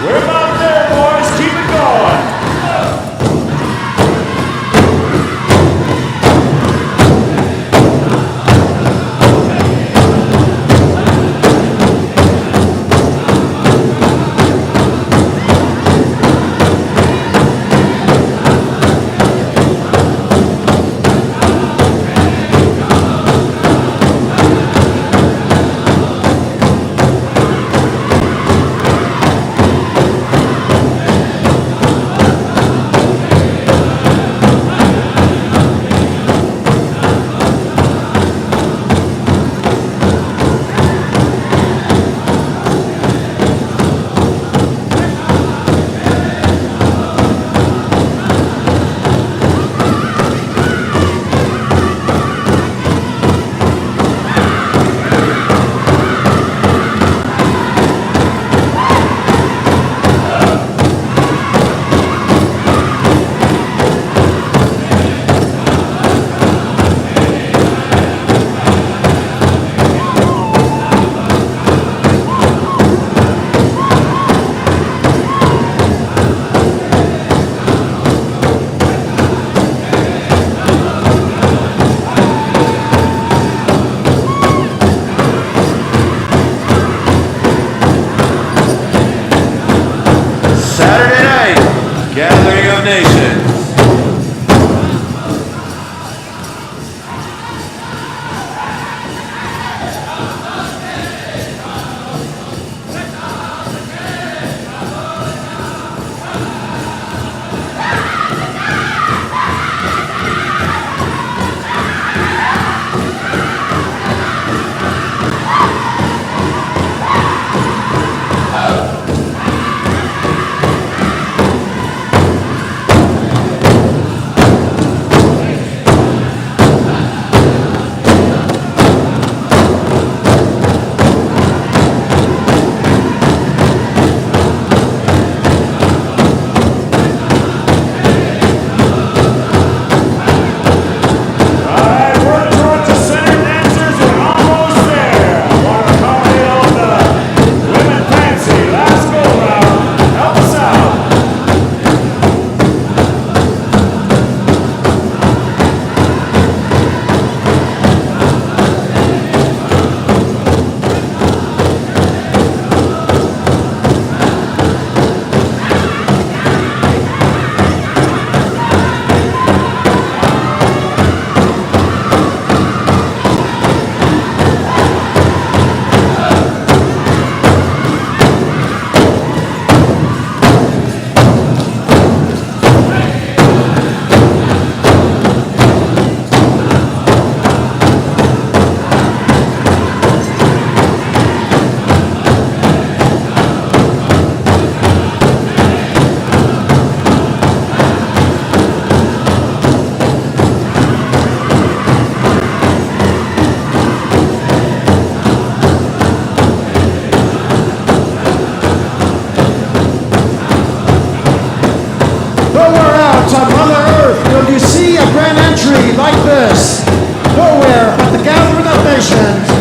We're about there, boys. Keep it going. Gathering of Nations. Like this, nowhere but the gathering of nations.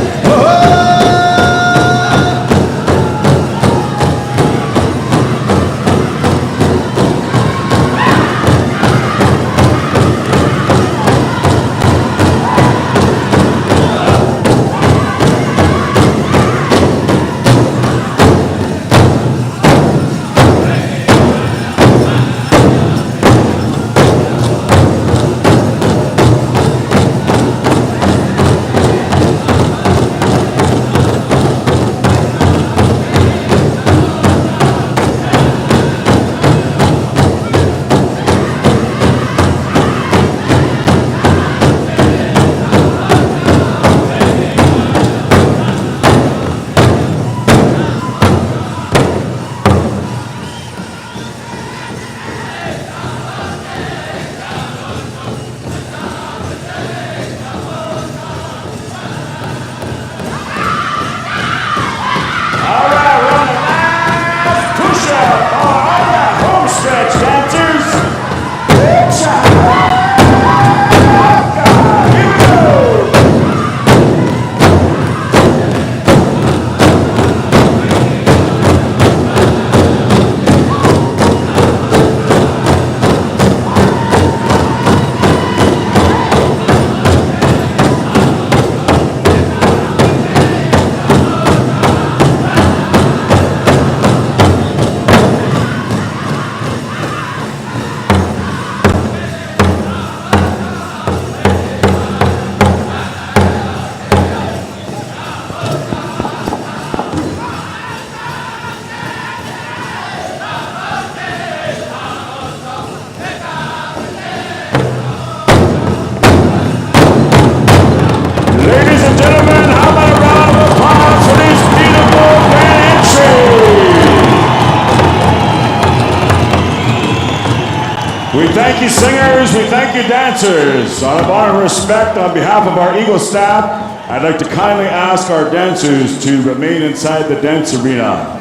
thank you, singers. We thank you, dancers. Out of honor and respect, on behalf of our Eagle staff, I'd like to kindly ask our dancers to remain inside the dance arena.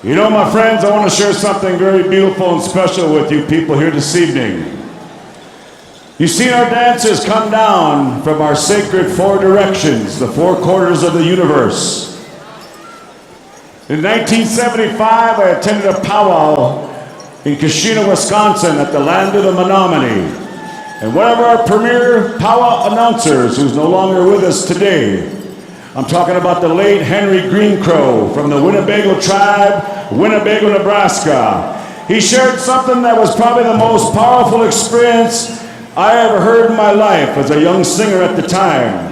You know, my friends, I want to share something very beautiful and special with you people here this evening. You've seen our dancers come down from our sacred four directions, the four quarters of the universe. In 1975, I attended a powwow in Keshena, Wisconsin at the land of the Menominee. And one of our premier powwow announcers, who's no longer with us today, I'm talking about the late Henry Green Crow from the Winnebago tribe, Winnebago, Nebraska. He shared something that was probably the most powerful experience I ever heard in my life as a young singer at the time.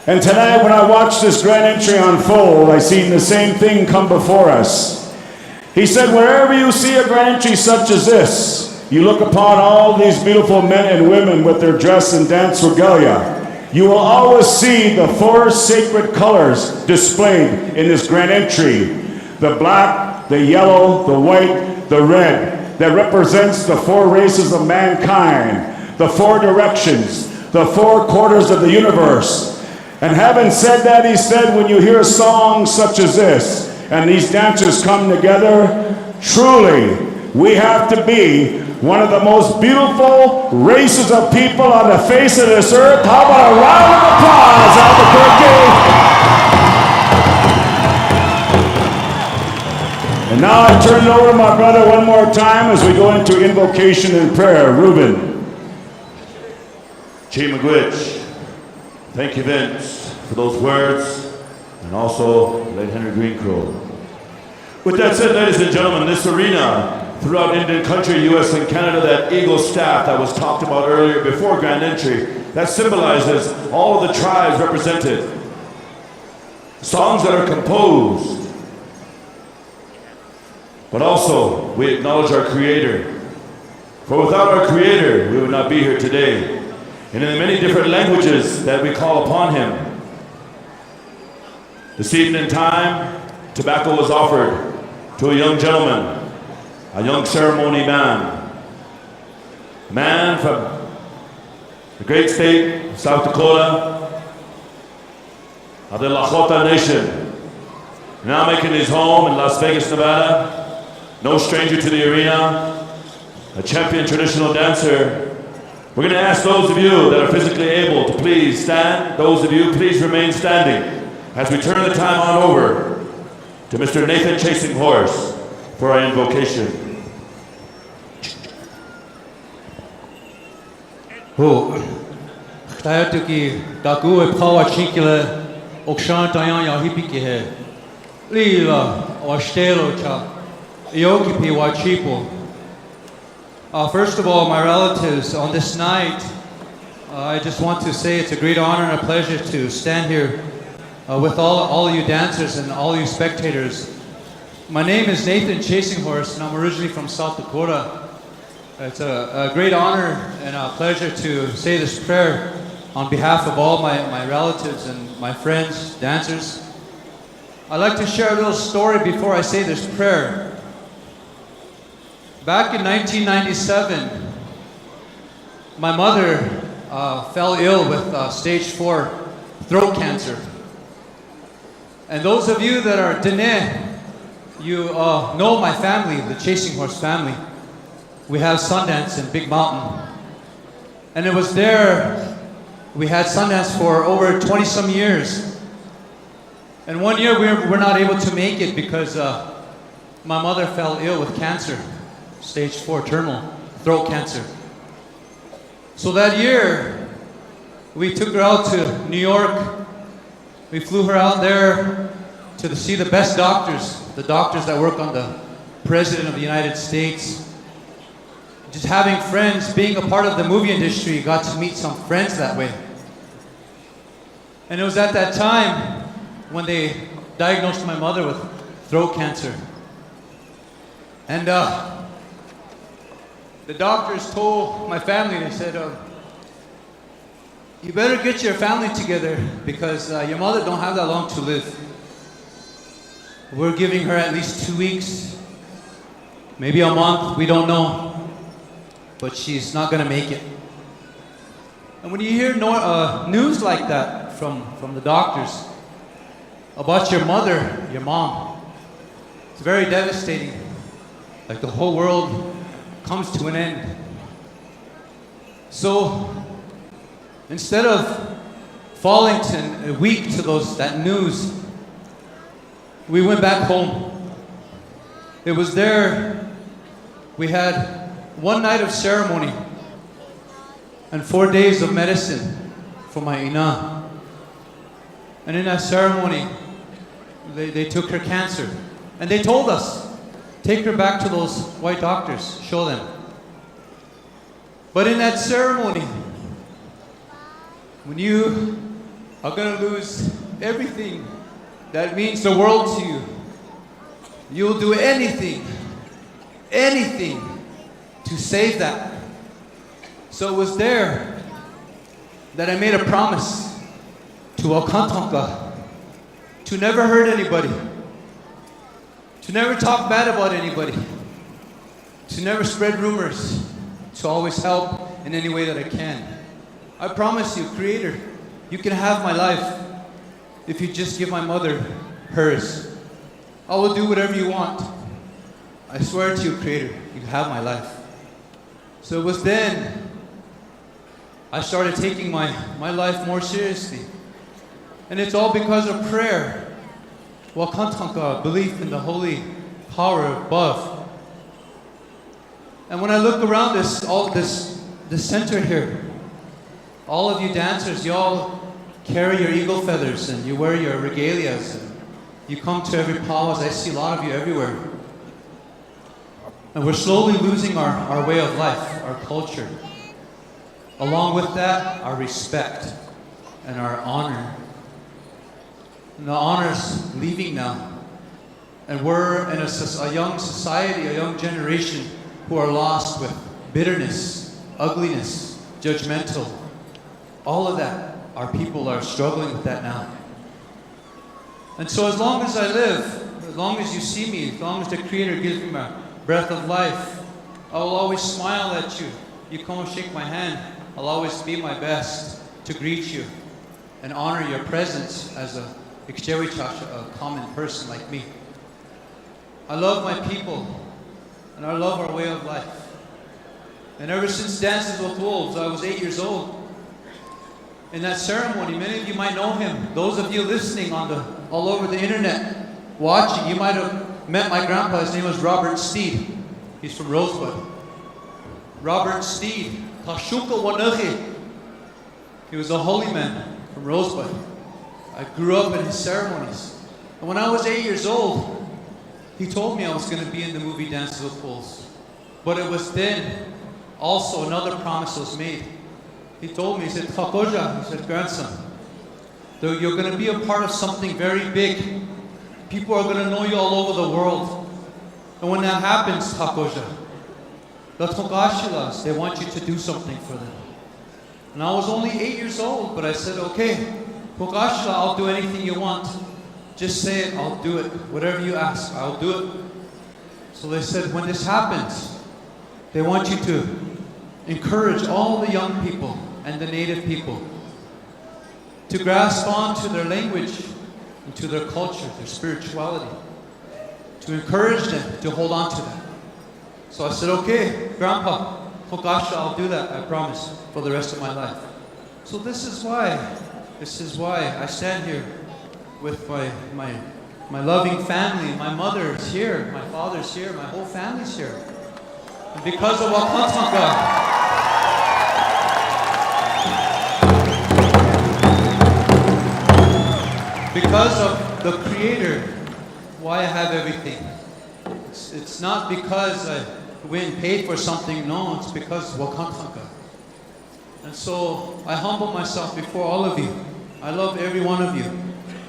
And tonight when I watched this grand entry unfold, I seen the same thing come before us. He said, wherever you see a grand entry such as this, you look upon all these beautiful men and women with their dress and dance regalia. You will always see the four sacred colors displayed in this grand entry. The black, the yellow, the white, the red, that represents the four races of mankind, the four directions, the four quarters of the universe. And having said that, he said, when you hear songs such as this, and these dancers come together, truly, we have to be one of the most beautiful races of people on the face of this earth. How about a round of applause, Albuquerque? And now I turn it over to my brother one more time as we go into invocation and prayer. Ruben. Chi Magwitch. Thank you, Vince, for those words, and also late Henry Green Crow. With that said, ladies and gentlemen, this arena throughout Indian country, US and Canada, that Eagle staff that was talked about earlier before Grand Entry, that symbolizes all of the tribes represented. Songs that are composed, but also we acknowledge our Creator. For without our Creator, we would not be here today. And in the many different languages that we call upon Him. This evening time, tobacco was offered to a young gentleman, a young ceremony man. A man from the great state of South Dakota, of the Lakota Nation, now making his home in Las Vegas, Nevada. No stranger to the arena, a champion traditional dancer. We're going to ask those of you that are physically able to please stand. Those of you, please remain standing as we turn the time on over to Mr. Nathan Chasing Horse for our invocation. Khayatuki daku e pawa chikile okshan tayan ya hipiki he lila washtelo cha yokipi wa chipo. First of all, my relatives, on this night, I just want to say it's a great honor and a pleasure to stand here with all you dancers and all you spectators. My name is Nathan Chasing Horse, and I'm originally from South Dakota. It's a great honor and a pleasure to say this prayer on behalf of all my relatives and my friends, dancers. I'd like to share a little story before I say this prayer. Back in 1997, my mother fell ill with stage 4 throat cancer. And those of you that are Dene, you know my family, the Chasing Horse family. We have Sundance in Big Mountain. And it was there, we had Sundance for over 20 some years. And one year we were not able to make it because my mother fell ill with cancer. Stage 4 terminal throat cancer. So that year, we took her out to New York. We flew her out there to see the best doctors, the doctors that work on the President of the United States. Just having friends, being a part of the movie industry, got to meet some friends that way. And it was at that time when they diagnosed my mother with throat cancer. And the doctors told my family, they said, you better get your family together because your mother don't have that long to live. We're giving her at least 2 weeks. maybe a month, we don't know. But she's not gonna make it. And when you hear news like that from the doctors about your mother, your mom, it's very devastating. Like the whole world comes to an end. So instead of falling weak to that news, we went back home. It was there, we had one night of ceremony and 4 days of medicine for my ina. And in that ceremony, they took her cancer. And they told us, take her back to those white doctors, show them. But in that ceremony, when you are going to lose everything that means the world to you, you'll do anything to save that. So it was there that I made a promise to Wakantanka to never hurt anybody, to never talk bad about anybody, to never spread rumors, to always help in any way that I can. I promise you, Creator, you can have my life if you just give my mother hers. I will do whatever you want. I swear to you, Creator, you have my life. So it was then I started taking my life more seriously. And it's all because of prayer. Wakantanka, belief in the holy power above. And when I look around this center here, all of you dancers, you all carry your eagle feathers and you wear your regalias. And you come to every PowWows. I see a lot of you everywhere. And we're slowly losing our way of life, our culture. Along with that, our respect and our honor. And the honor's leaving now. And we're in a young society, a young generation who are lost with bitterness, ugliness, judgmental. All of that, our people are struggling with that now. And so as long as I live, as long as you see me, as long as the Creator gives me my breath of life, I will always smile at you. You come and shake my hand, I'll always be my best to greet you and honor your presence as a common person like me. I love my people and I love our way of life. And ever since Dances with Wolves, I was 8 years old. In that ceremony, many of you might know him. Those of you listening all over the internet, watching, you might have met my grandpa. His name was Robert Steed. He's from Rosebud. Robert Steed. He was a holy man from Rosebud. I grew up in his ceremonies. And when I was 8 years old, he told me I was going to be in the movie Dances with Wolves. But it was then also another promise was made. He told me, he said, Takoja, he said, grandson, you're going to be a part of something very big. People are going to know you all over the world. And when that happens, Takoja, the Togashilas, they want you to do something for them. And I was only 8 years old, but I said, okay, Togashila, I'll do anything you want. Just say it, I'll do it. Whatever you ask, I'll do it. So they said, when this happens, they want you to encourage all the young people and the native people to grasp on to their language and to their culture, their spirituality, to encourage them to hold on to that. So I said, okay, Grandpa, Togasha, I'll do that, I promise, for the rest of my life. So this is why I stand here with my loving family. My mother's here, my father's here, my whole family's here. And because of Wakantanka, because of the Creator, why I have everything. It's not because I went and paid for something, no, it's because of Wakantanka. And so I humble myself before all of you. I love every one of you.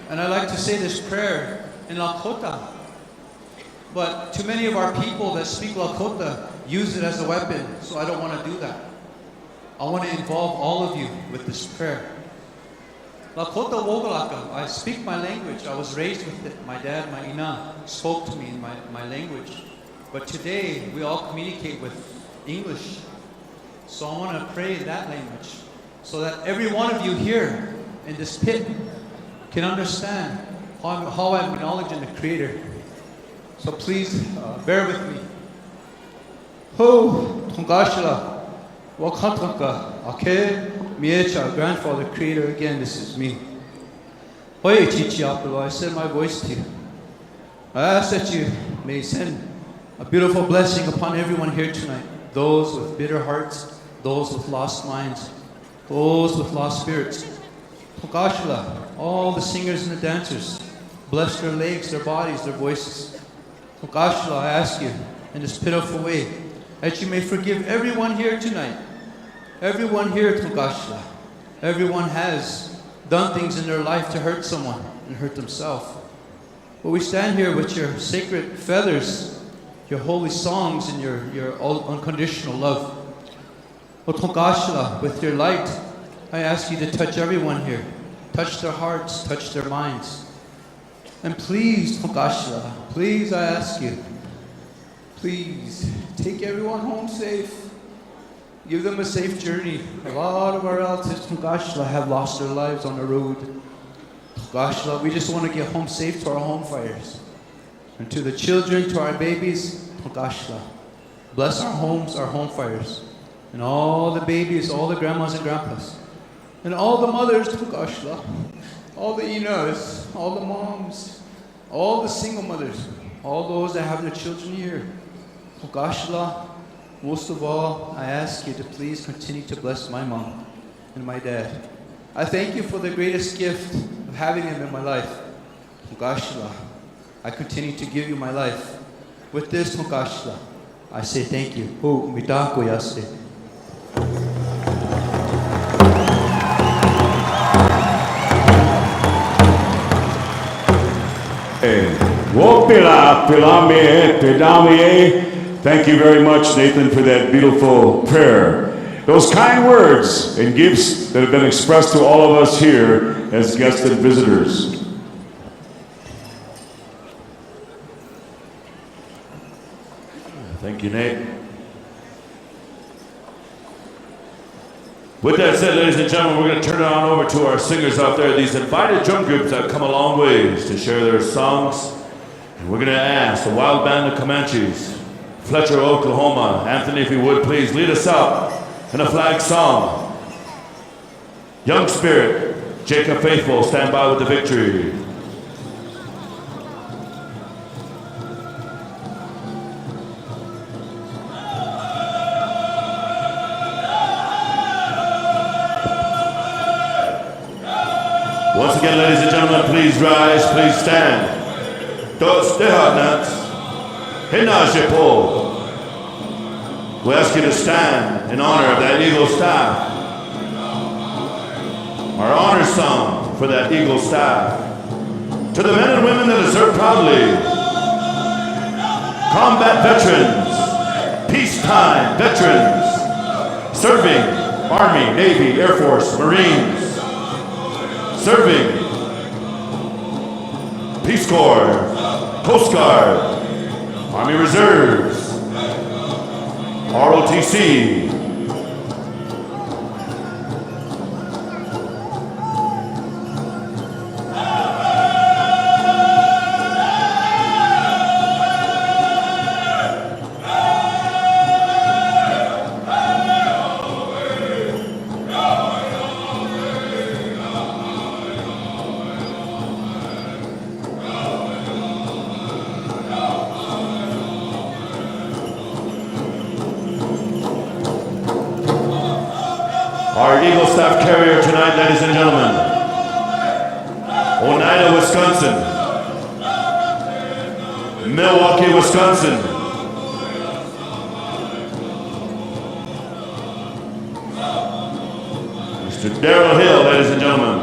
And I like to say this prayer in Lakota. But too many of our people that speak Lakota use it as a weapon, so I don't want to do that. I want to involve all of you with this prayer. Lakota Wogalaka, I speak my language. I was raised with it. My dad, my ina, spoke to me in my language. But today, we all communicate with English. So I want to pray in that language so that every one of you here in this pit can understand how I'm acknowledging the Creator. So please bear with me. Ho, Tongashila, Wakantanka, Ake, Miecha, grandfather, Creator, again, this is me. Hoye Chichi Apolo, I send my voice to you. I ask that you may send a beautiful blessing upon everyone here tonight. Those with bitter hearts, those with lost minds, those with lost spirits. Tongashila, all the singers and the dancers, bless their legs, their bodies, their voices. Tongashila, I ask you in this pitiful way that you may forgive everyone here tonight. Everyone here, Tongashila. Everyone has done things in their life to hurt someone and hurt themselves. But we stand here with your sacred feathers, your holy songs, and your unconditional love. But Tongashila, with your light, I ask you to touch everyone here. Touch their hearts, touch their minds. And please, Tongashila, please, I ask you, please take everyone home safe. Give them a safe journey. A lot of our relatives, Tongashila, have lost their lives on the road. Tongashila, we just want to get home safe to our home fires. And to the children, to our babies, Tongashila, bless our homes, our home fires. And all the babies, all the grandmas and grandpas. And all the mothers, Tongashila, all the Inas, all the moms, all the single mothers, all those that have their children here. Tongashila, most of all, I ask you to please continue to bless my mom and my dad. I thank you for the greatest gift of having them in my life. Tongashila, I continue to give you my life. With this, Tongashila, I say thank you. Oh, mitako yase. Thank you very much, Nathan, for that beautiful prayer. Those kind words and gifts that have been expressed to all of us here as guests and visitors. Thank you, Nate. With that said, ladies and gentlemen, we're going to turn it on over to our singers out there, these invited drum groups that come a long ways to share their songs. And we're going to ask the Wild Band of Comanches, Fletcher, Oklahoma. Anthony, if you would, please lead us out in a flag song. Young Spirit, Jacob Faithful, stand by with the victory. Once again, ladies and gentlemen, please rise, please stand. Dos dehanats, hinashipo. We ask you to stand in honor of that Eagle staff. Our honor song for that Eagle staff. To the men and women that have served proudly. Combat veterans, peacetime veterans, serving Army, Navy, Air Force, Marines, serving Peace Corps, Coast Guard, Army Reserves, ROTC, our Eagle Staff carrier tonight, ladies and gentlemen, Oneida, Wisconsin, Milwaukee, Wisconsin, Mr. Darrell Hill, ladies and gentlemen.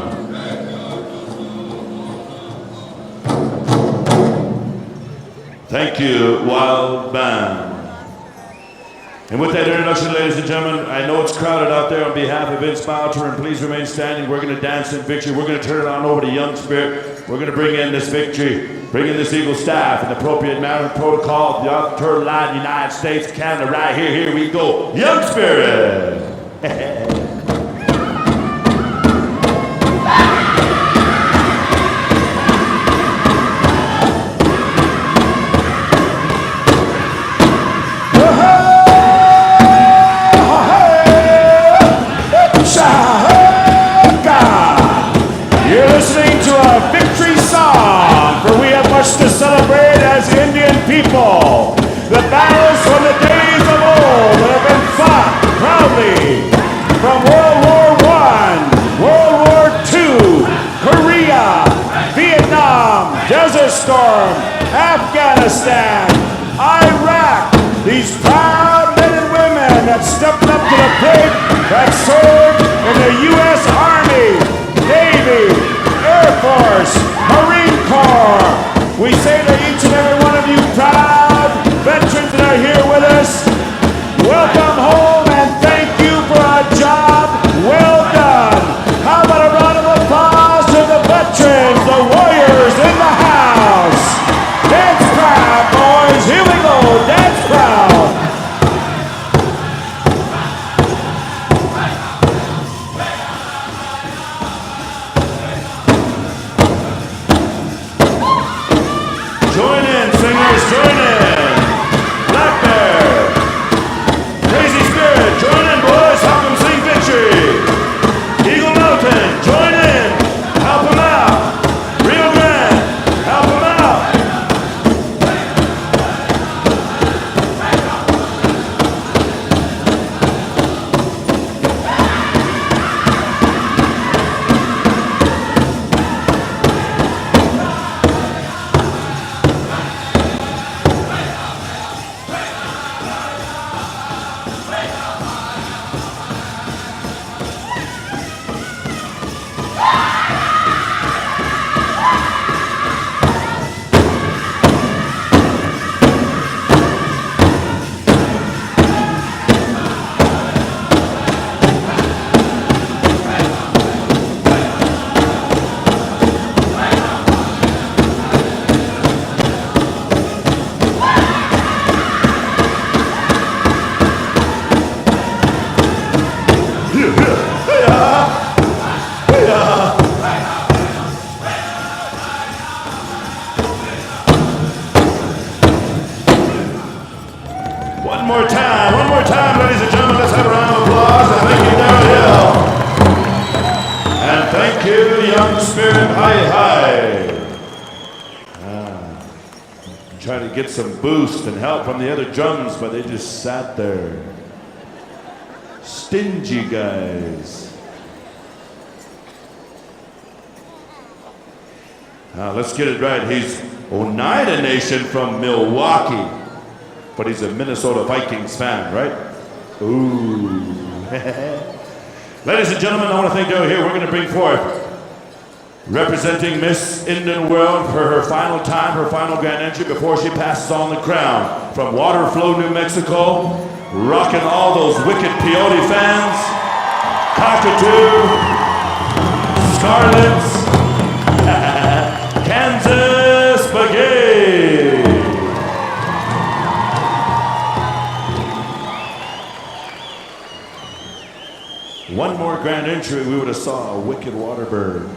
Thank you, Wild Band. And with that introduction, ladies and gentlemen, I know it's crowded out there. On behalf of Vince Boucher, and please remain standing. We're going to dance in victory. We're going to turn it on over to Young Spirit. We're going to bring in this victory. bringing this Eagle staff in appropriate manner and protocol, the Arthur Line, United States, Canada, right here. Here we go. Young Spirit. You're listening to a victory song, for we have much to celebrate as Indian people. The battles from the days of old that have been fought proudly from World War I, World War II, Korea, Vietnam, Desert Storm, Afghanistan, Iraq. These proud men and women that stepped up to the plate, that served in the U.S. Army, Navy, Air Force, Marine Corps. We say to each and every one of you proud veterans that are here with us, welcome home and thank you for a job well done. How about a round of applause to the veterans, the warriors in the house. Dance proud, boys. Here we go. Dance proud. Join in, singers, join in. Black Bear. Crazy Spirit, join in, boys. Help them sing victory. Eagle Mountain, join in. Help them out. Rio Grande, help them out. One more time, ladies and gentlemen. Let's have a round of applause. And thank you, Daryl Hill. And thank you, Young Spirit. Hi. I'm trying to get some boost and help from the other drums, but they just sat there. Stingy guys. Now, let's get it right. He's Oneida Nation from Milwaukee. But he's a Minnesota Vikings fan, right? Ooh. Ladies and gentlemen, I want to thank you here. We're going to bring forth, representing Miss Indian World for her final time, her final grand entry before she passes on the crown. From Waterflow, New Mexico, rocking all those wicked peyote fans, cockatoo, scarlets, Kansas Spaghetti. One more grand entry, we would have saw a wicked water bird.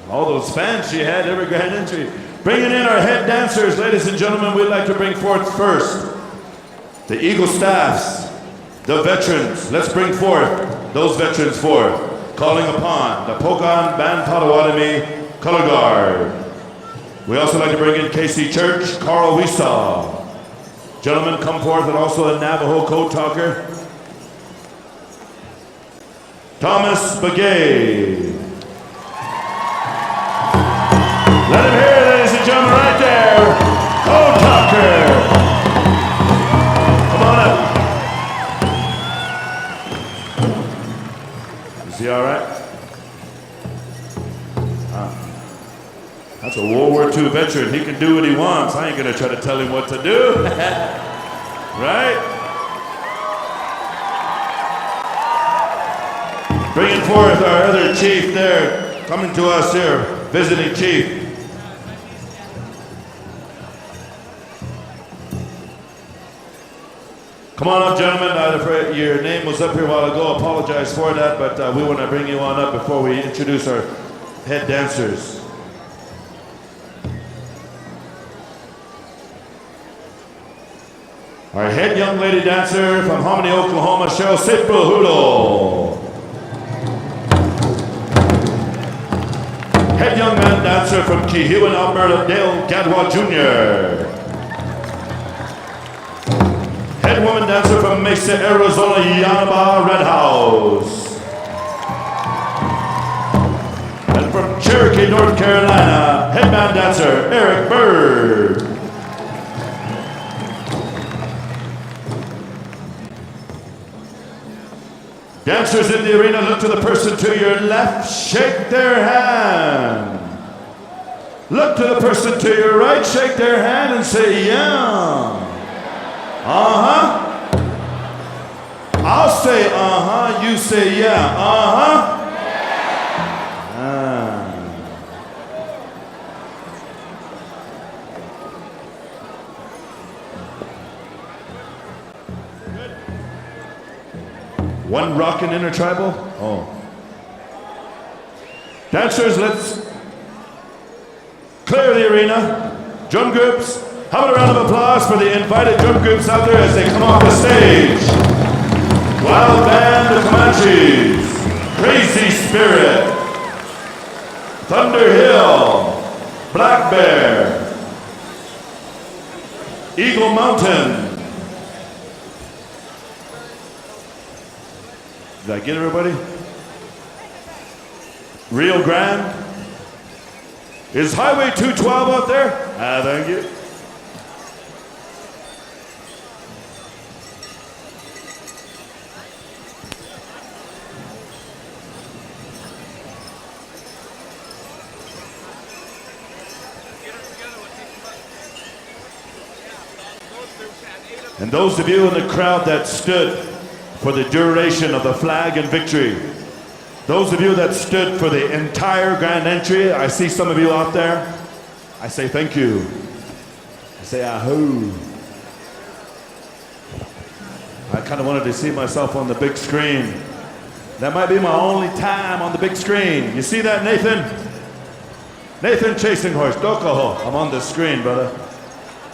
All those fans she had every grand entry. Bringing in our head dancers, ladies and gentlemen, we'd like to bring forth first the Eagle staffs, the veterans. Let's bring forth those veterans forth. Calling upon the Pocan Band Potawatomi Color Guard. We also like to bring in KC Church, Carl Weesaw. Gentlemen, come forth, and also a Navajo code talker, Thomas Begay. Let him hear, ladies and gentlemen, right there, code talker. Come on up. Is he all right? That's a World War II veteran. He can do what he wants. I ain't gonna try to tell him what to do. Right? Bringing forth our other chief there, coming to us here, visiting chief. Come on up, gentlemen. Your name was up here a while ago. Apologize for that, but we want to bring you on up before we introduce our head dancers. Our head young lady dancer from Hominy, Oklahoma, Cheryl Sepulhulo. Head young man dancer from Keehuan, Alberta, Dale Gadwa Jr. Head woman dancer from Mesa, Arizona, Yanaba Red House. And from Cherokee, North Carolina, head man dancer Eric Bird. Dancers in the arena, look to the person to your left, shake their hand. Look to the person to your right, shake their hand and say, yeah. Uh-huh. I'll say uh-huh, you say yeah. Uh-huh. One rockin' intertribal? Oh. Dancers, let's clear the arena. Drum groups, how about a round of applause for the invited drum groups out there as they come off the stage. Wild Band of Comanches, Crazy Spirit, Thunder Hill, Black Bear, Eagle Mountain. Did I get everybody? Rio Grande? Is Highway 212 out there? Thank you. And those of you in the crowd that stood for the duration of the flag and victory. Those of you that stood for the entire grand entry, I see some of you out there. I say thank you. I say ahoo. I kind of wanted to see myself on the big screen. That might be my only time on the big screen. You see that, Nathan? Nathan Chasing Horse, Dokoho. I'm on the screen, brother.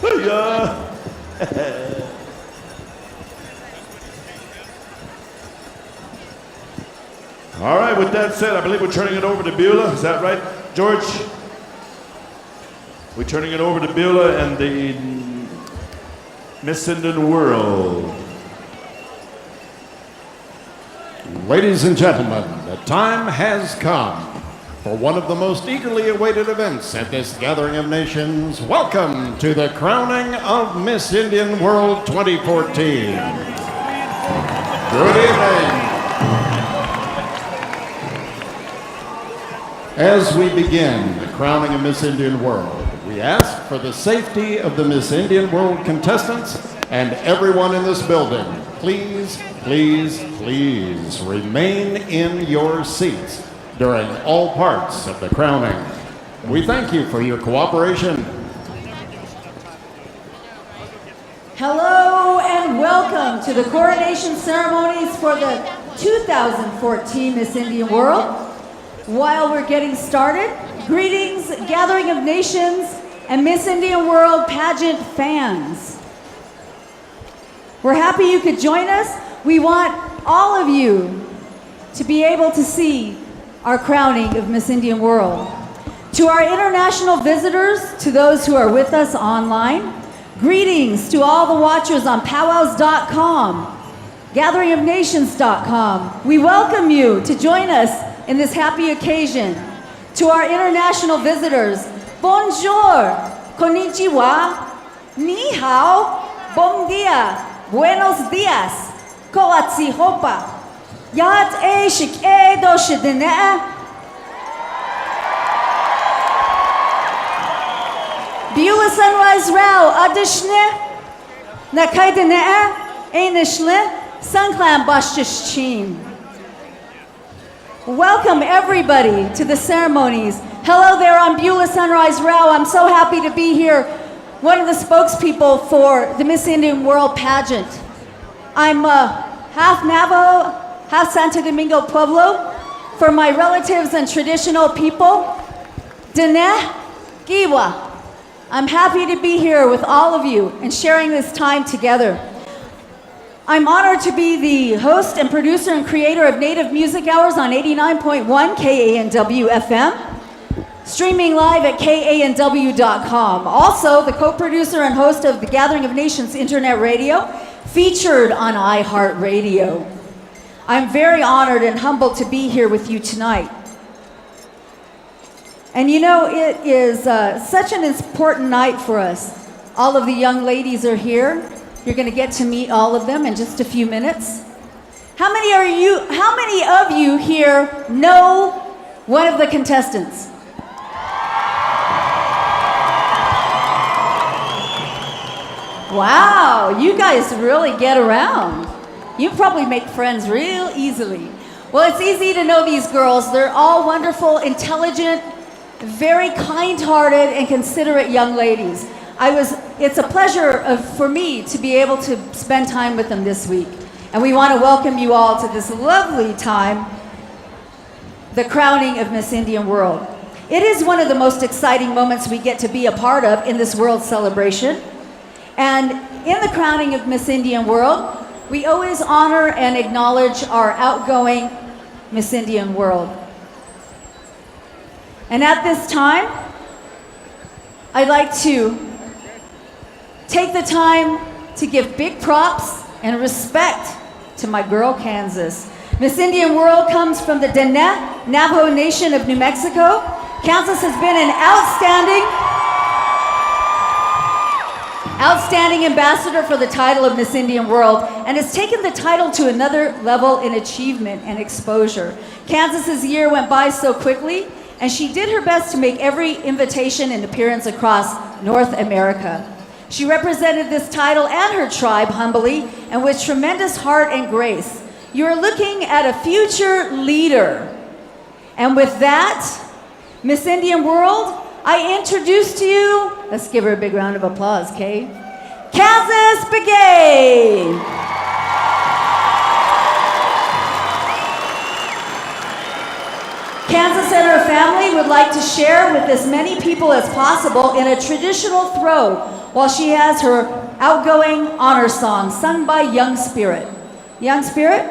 Hoo-yah. All right, with that said, I believe we're turning it over to Beulah. Is that right, George? We're turning it over to Beulah and the Miss Indian World. Ladies and gentlemen, the time has come for one of the most eagerly awaited events at this Gathering of Nations. Welcome to the crowning of Miss Indian World 2014. Good evening. As we begin the crowning of Miss Indian World, we ask for the safety of the Miss Indian World contestants and everyone in this building. Please, please, please remain in your seats during all parts of the crowning. We thank you for your cooperation. Hello and welcome to the coronation ceremonies for the 2014 Miss Indian World. While we're getting started, greetings, Gathering of Nations and Miss Indian World pageant fans. We're happy you could join us. We want all of you to be able to see our crowning of Miss Indian World. To our international visitors, to those who are with us online, greetings to all the watchers on PowWows.com, GatheringofNations.com. We welcome you to join us in this happy occasion. To our international visitors, bonjour, konnichiwa, ni hao, bom dia, buenos dias, koatsihopa, yat e shik e do shidene, Beulah Sunrise Rao, adishne, nakaidene, ainishle, sunklam bashishchim. Welcome everybody to the ceremonies. Hello there, I'm Beulah Sunrise Rao. I'm so happy to be here, one of the spokespeople for the Miss Indian World pageant. I'm half Navajo, half Santo Domingo Pueblo. For my relatives and traditional people, Dene Giwa. I'm happy to be here with all of you and sharing this time together. I'm honored to be the host and producer and creator of Native Music Hours on 89.1 KANW FM, streaming live at KANW.com. Also, the co-producer and host of the Gathering of Nations Internet Radio, featured on iHeartRadio. I'm very honored and humbled to be here with you tonight. And you know, it is such an important night for us. All of the young ladies are here. You're going to get to meet all of them in just a few minutes. How many of you here know one of the contestants? Wow, you guys really get around. You probably make friends real easily. Well, it's easy to know these girls. They're all wonderful, intelligent, very kind-hearted, and considerate young ladies. It's a pleasure for me to be able to spend time with them this week. And we want to welcome you all to this lovely time, the crowning of Miss Indian World. It is one of the most exciting moments we get to be a part of in this world celebration. And in the crowning of Miss Indian World, we always honor and acknowledge our outgoing Miss Indian World. And at this time, I'd like to take the time to give big props and respect to my girl, Kansas. Miss Indian World comes from the Dene Navajo Nation of New Mexico. Kansas has been an outstanding ambassador for the title of Miss Indian World and has taken the title to another level in achievement and exposure. Kansas's year went by so quickly, and she did her best to make every invitation and appearance across North America. She represented this title and her tribe humbly and with tremendous heart and grace. You're looking at a future leader. And with that, Miss Indian World, I introduce to you, let's give her a big round of applause, Kay. Kansas Begay! Kansas and her family would like to share with as many people as possible in a traditional throw while she has her outgoing honor song sung by Young Spirit. Young Spirit,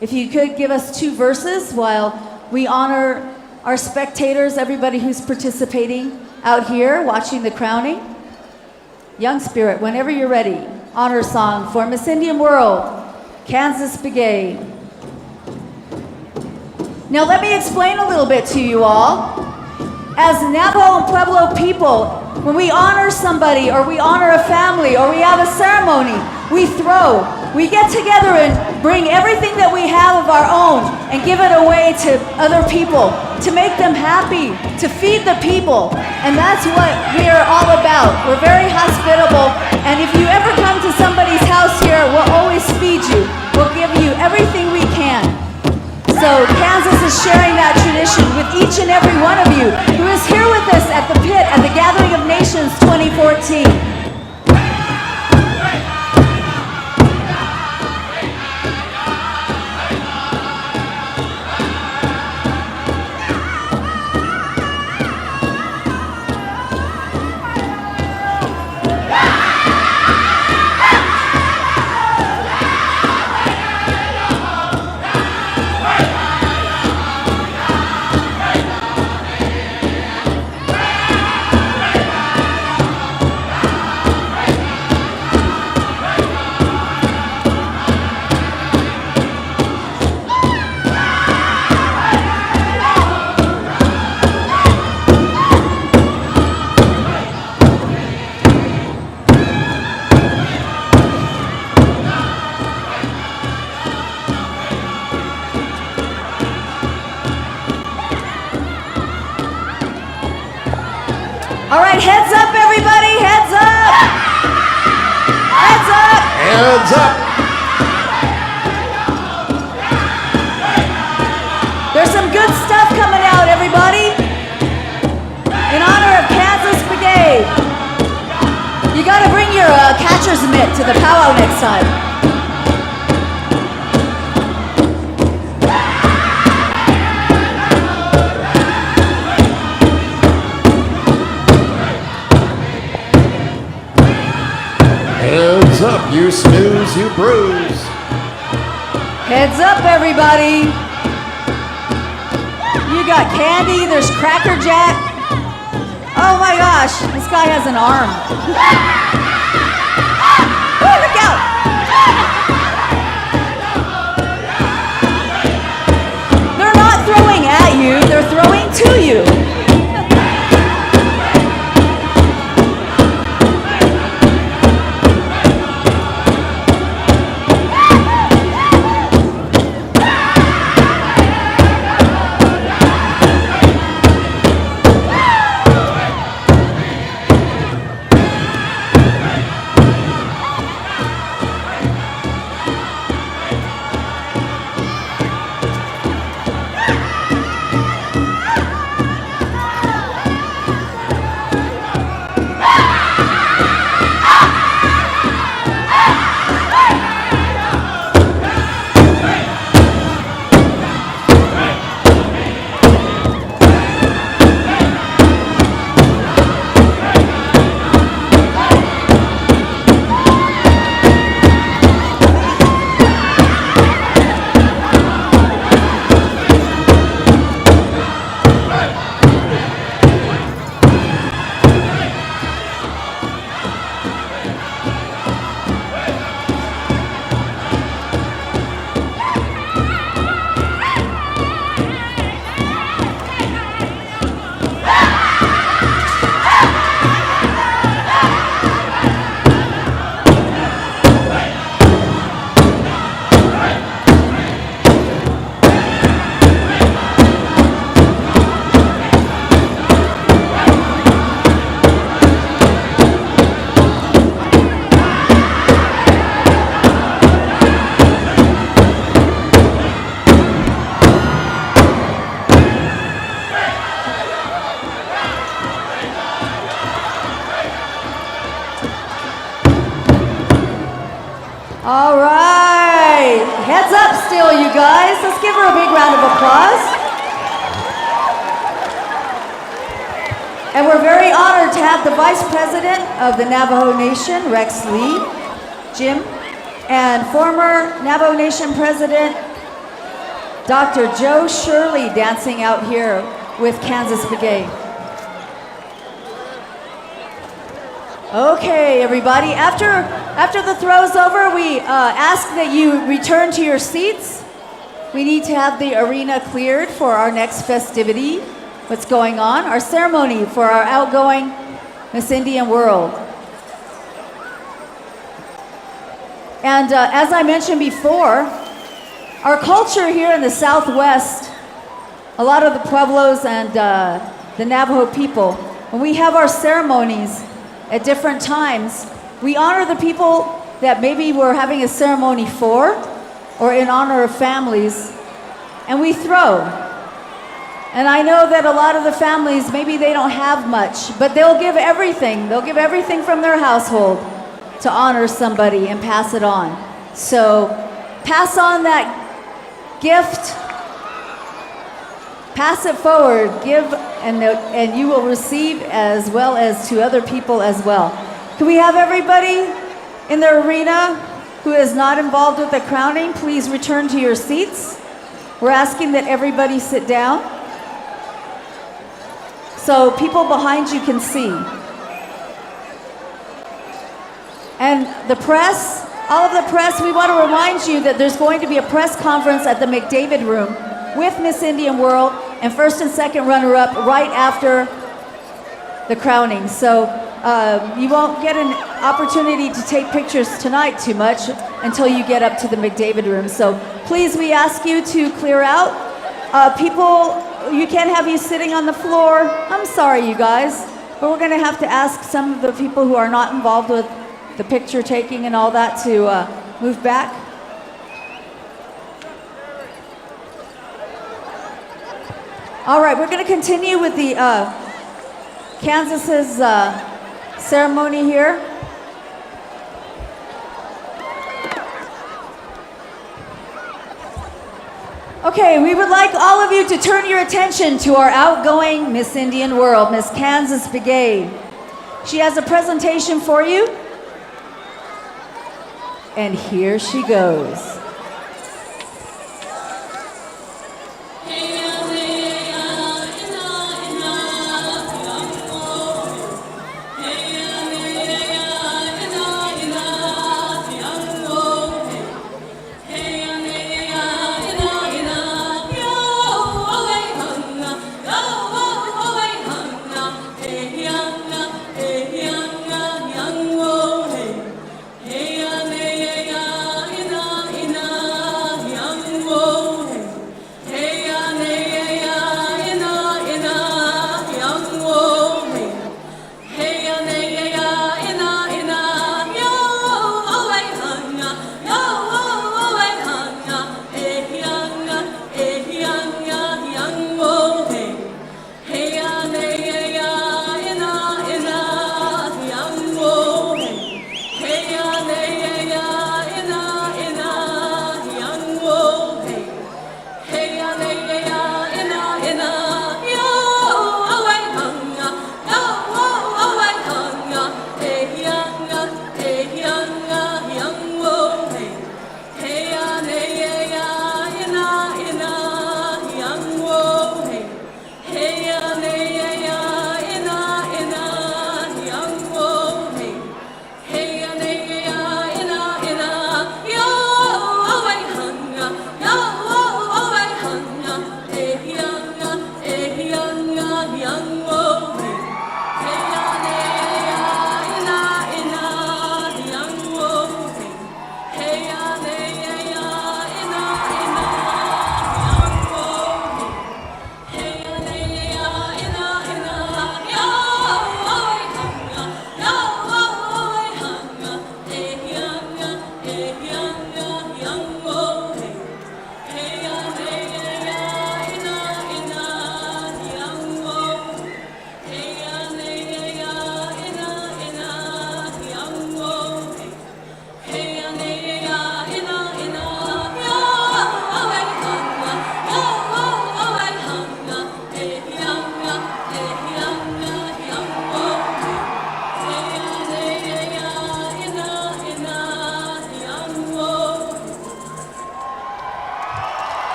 if you could give us 2 verses while we honor our spectators, everybody who's participating out here watching the crowning. Young Spirit, whenever you're ready, honor song for Miss Indian World, Kansas Begay. Now let me explain a little bit to you all. As Navajo and Pueblo people, when we honor somebody or we honor a family or we have a ceremony, we throw. We get together and bring everything that we have of our own and give it away to other people, to make them happy, to feed the people. And that's what we are all about. We're very hospitable. And if you ever come to somebody's house here, we'll always feed you. We'll give you everything we can. So Kansas is sharing that tradition with each and every one of you who is here with us at the pit at the Gathering of Nations 2014. All right, heads up, everybody, heads up! Heads up! Heads up! mitt to the powwow next time. Heads up, you snooze, you bruise. Heads up, everybody. You got candy, there's Cracker Jack. Oh my gosh, this guy has an arm. Oh, look out! They're not throwing at you, they're throwing to you. All right, heads up still, you guys. Let's give her a big round of applause. And we're very honored to have the Vice President of the Navajo Nation, Rex Lee, Jim, and former Navajo Nation President, Dr. Joe Shirley, dancing out here with Kansas Brigade. Okay, everybody, after the throw's over, we ask that you return to your seats. We need to have the arena cleared for our next festivity. What's going on? Our ceremony for our outgoing Miss Indian World. And as I mentioned before, our culture here in the Southwest, a lot of the Pueblos and the Navajo people, when we have our ceremonies at different times, we honor the people that maybe we're having a ceremony for or in honor of families, and we throw. And I know that a lot of the families, maybe they don't have much, but they'll give everything. They'll give everything from their household to honor somebody and pass it on. So pass on that gift, pass it forward, give, and you will receive as well as to other people as well. Can we have everybody in the arena who is not involved with the crowning, please return to your seats. We're asking that everybody sit down so people behind you can see. And the press, all of the press, we want to remind you that there's going to be a press conference at the McDavid Room with Miss Indian World and first and second runner-up right after the crowning. So you won't get an opportunity to take pictures tonight too much until you get up to the McDavid Room. So please, we ask you to clear out. People, you can't have you sitting on the floor. I'm sorry, you guys, but we're gonna have to ask some of the people who are not involved with the picture taking and all that to move back. All right, we're going to continue with the Kansas's ceremony here. Okay, we would like all of you to turn your attention to our outgoing Miss Indian World, Miss Kansas Brigade. She has a presentation for you. And here she goes.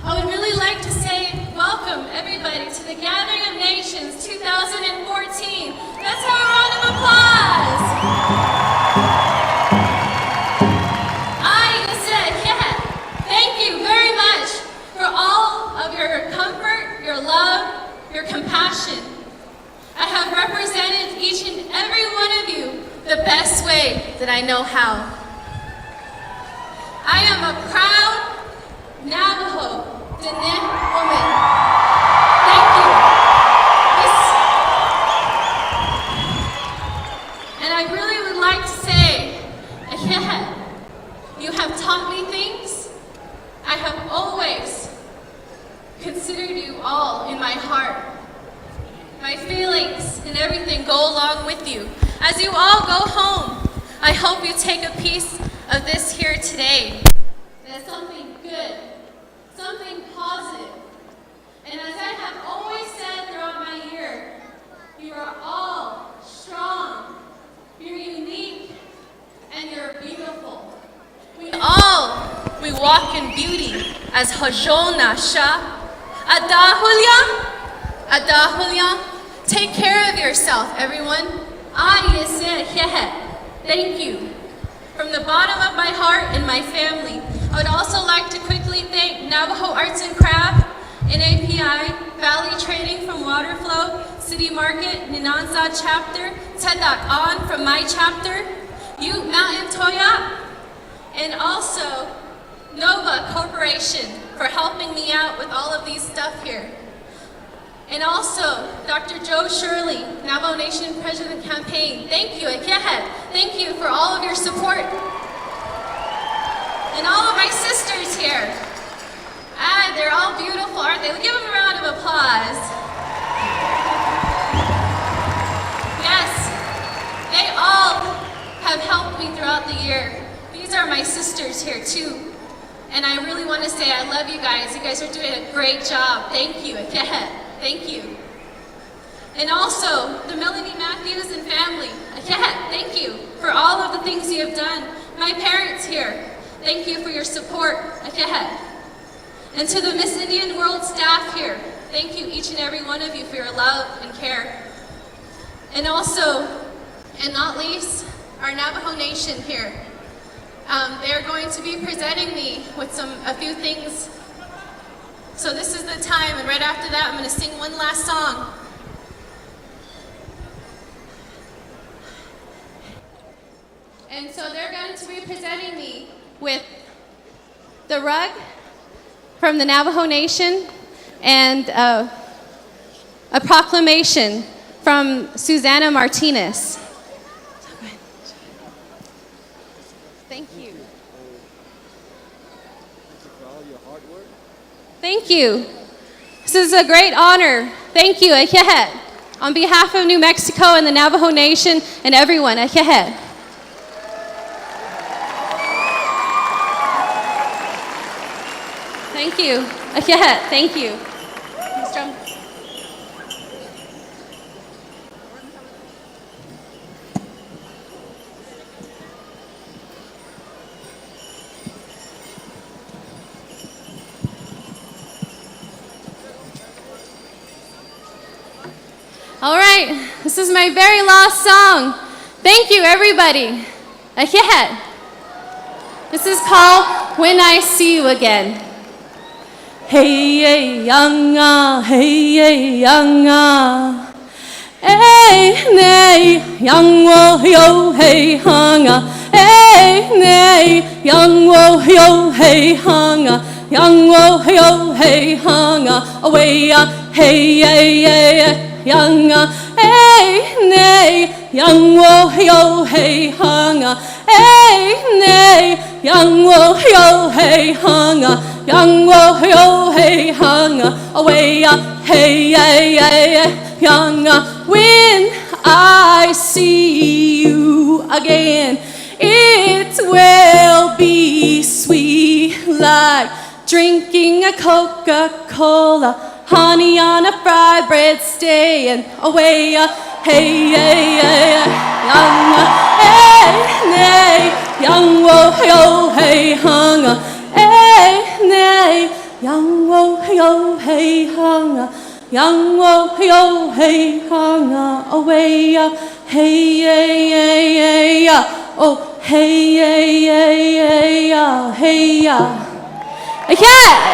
I would really like to say welcome everybody to the Gathering of Nations 2014. Let's have a round of applause. Thank you very much for all of your comfort, your love, your compassion. I have represented each and every one of you the best way that I know how. I am a proud Navajo Diné woman. Thank you. And I really would like to say, you have taught me things. I have always considered you all in my heart. My feelings and everything go along with you. As you all go home, I hope you take a piece of this here today. There's something good, something positive. And as I have always said throughout my year, you are all strong, you're unique, and you're beautiful. We walk in beauty as Hajona Shah. Adahulya, take care of yourself, everyone. Thank you. From the bottom of my heart and my family, I would also like to quickly thank Navajo Arts and Craft, NAPI, Valley Trading from Waterflow, City Market, Ninanza chapter, Tedak On from my chapter, Ute Mountain Toya, and also Nova Corporation for helping me out with all of these stuff here. And also, Dr. Joe Shirley, Navajo Nation President Campaign. Thank you, Akehet. Thank you for all of your support. And all of my sisters here. They're all beautiful, aren't they? Give them a round of applause. Yes, they all have helped me throughout the year. These are my sisters here too. And I really want to say I love you guys. You guys are doing a great job. Thank you, Akehet. Thank you. And also, the Melanie Matthews and family. Akehet, thank you for all of the things you have done. My parents here, thank you for your support. Akehet. And to the Miss Indian World staff here, thank you each and every one of you for your love and care. And also, and not least, our Navajo Nation here. They're going to be presenting me with a few things. So this is the time, and right after that, I'm going to sing one last song. And so they're going to be presenting me with the rug from the Navajo Nation and a proclamation from Susana Martinez. Thank you. Thank you. This is a great honor. Thank you, Akehet. On behalf of New Mexico and the Navajo Nation and everyone, Akehet. Thank you. Akehet, thank you. All right, this is my very last song. Thank you, everybody. Akehet. This is called When I See You Again. Hey, yanga, hey, yanga. Hey, nay, young wo yo, hey, hanga. Hey, nay, young wo yo, hey, hanga. Young wo yo, hey, hanga. Away, hey, young, hey, nay, young wo yo, hey, hanga. Hey, nay, young wo yo, hey, hanga. Young wo yo, hey, hanga. Away, hey, young. When I see you again, it will be sweet like drinking a Coca-Cola, honey on a fried bread, staying away. Hey, young, hey, nay, young wo yo, hey, hung. Hey, nay, young wo yo, hey, hung. Young wo yo, hey, hung. Away, hey, oh, hey, hey, okay.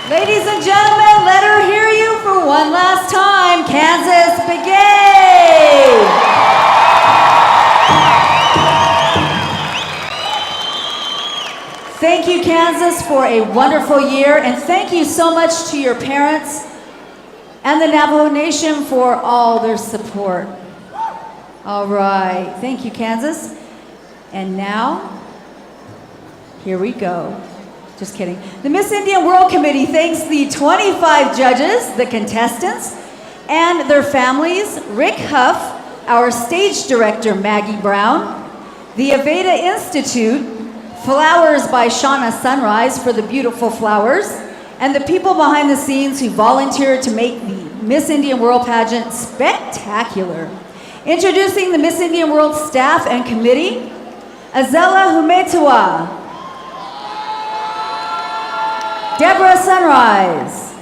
Ladies and gentlemen, let her hear you for one last time. Kansas Begay! Thank you, Kansas, for a wonderful year, and thank you so much to your parents and the Navajo Nation for all their support. All right, thank you, Kansas. And now, here we go. Just kidding. The Miss Indian World Committee thanks the 25 judges, the contestants, and their families, Rick Huff, our stage director, Maggie Brown, the Aveda Institute, Flowers by Shauna Sunrise for the beautiful flowers, and the people behind the scenes who volunteered to make the Miss Indian World pageant spectacular. Introducing the Miss Indian World staff and committee, Azela Humetua, Deborah Sunrise,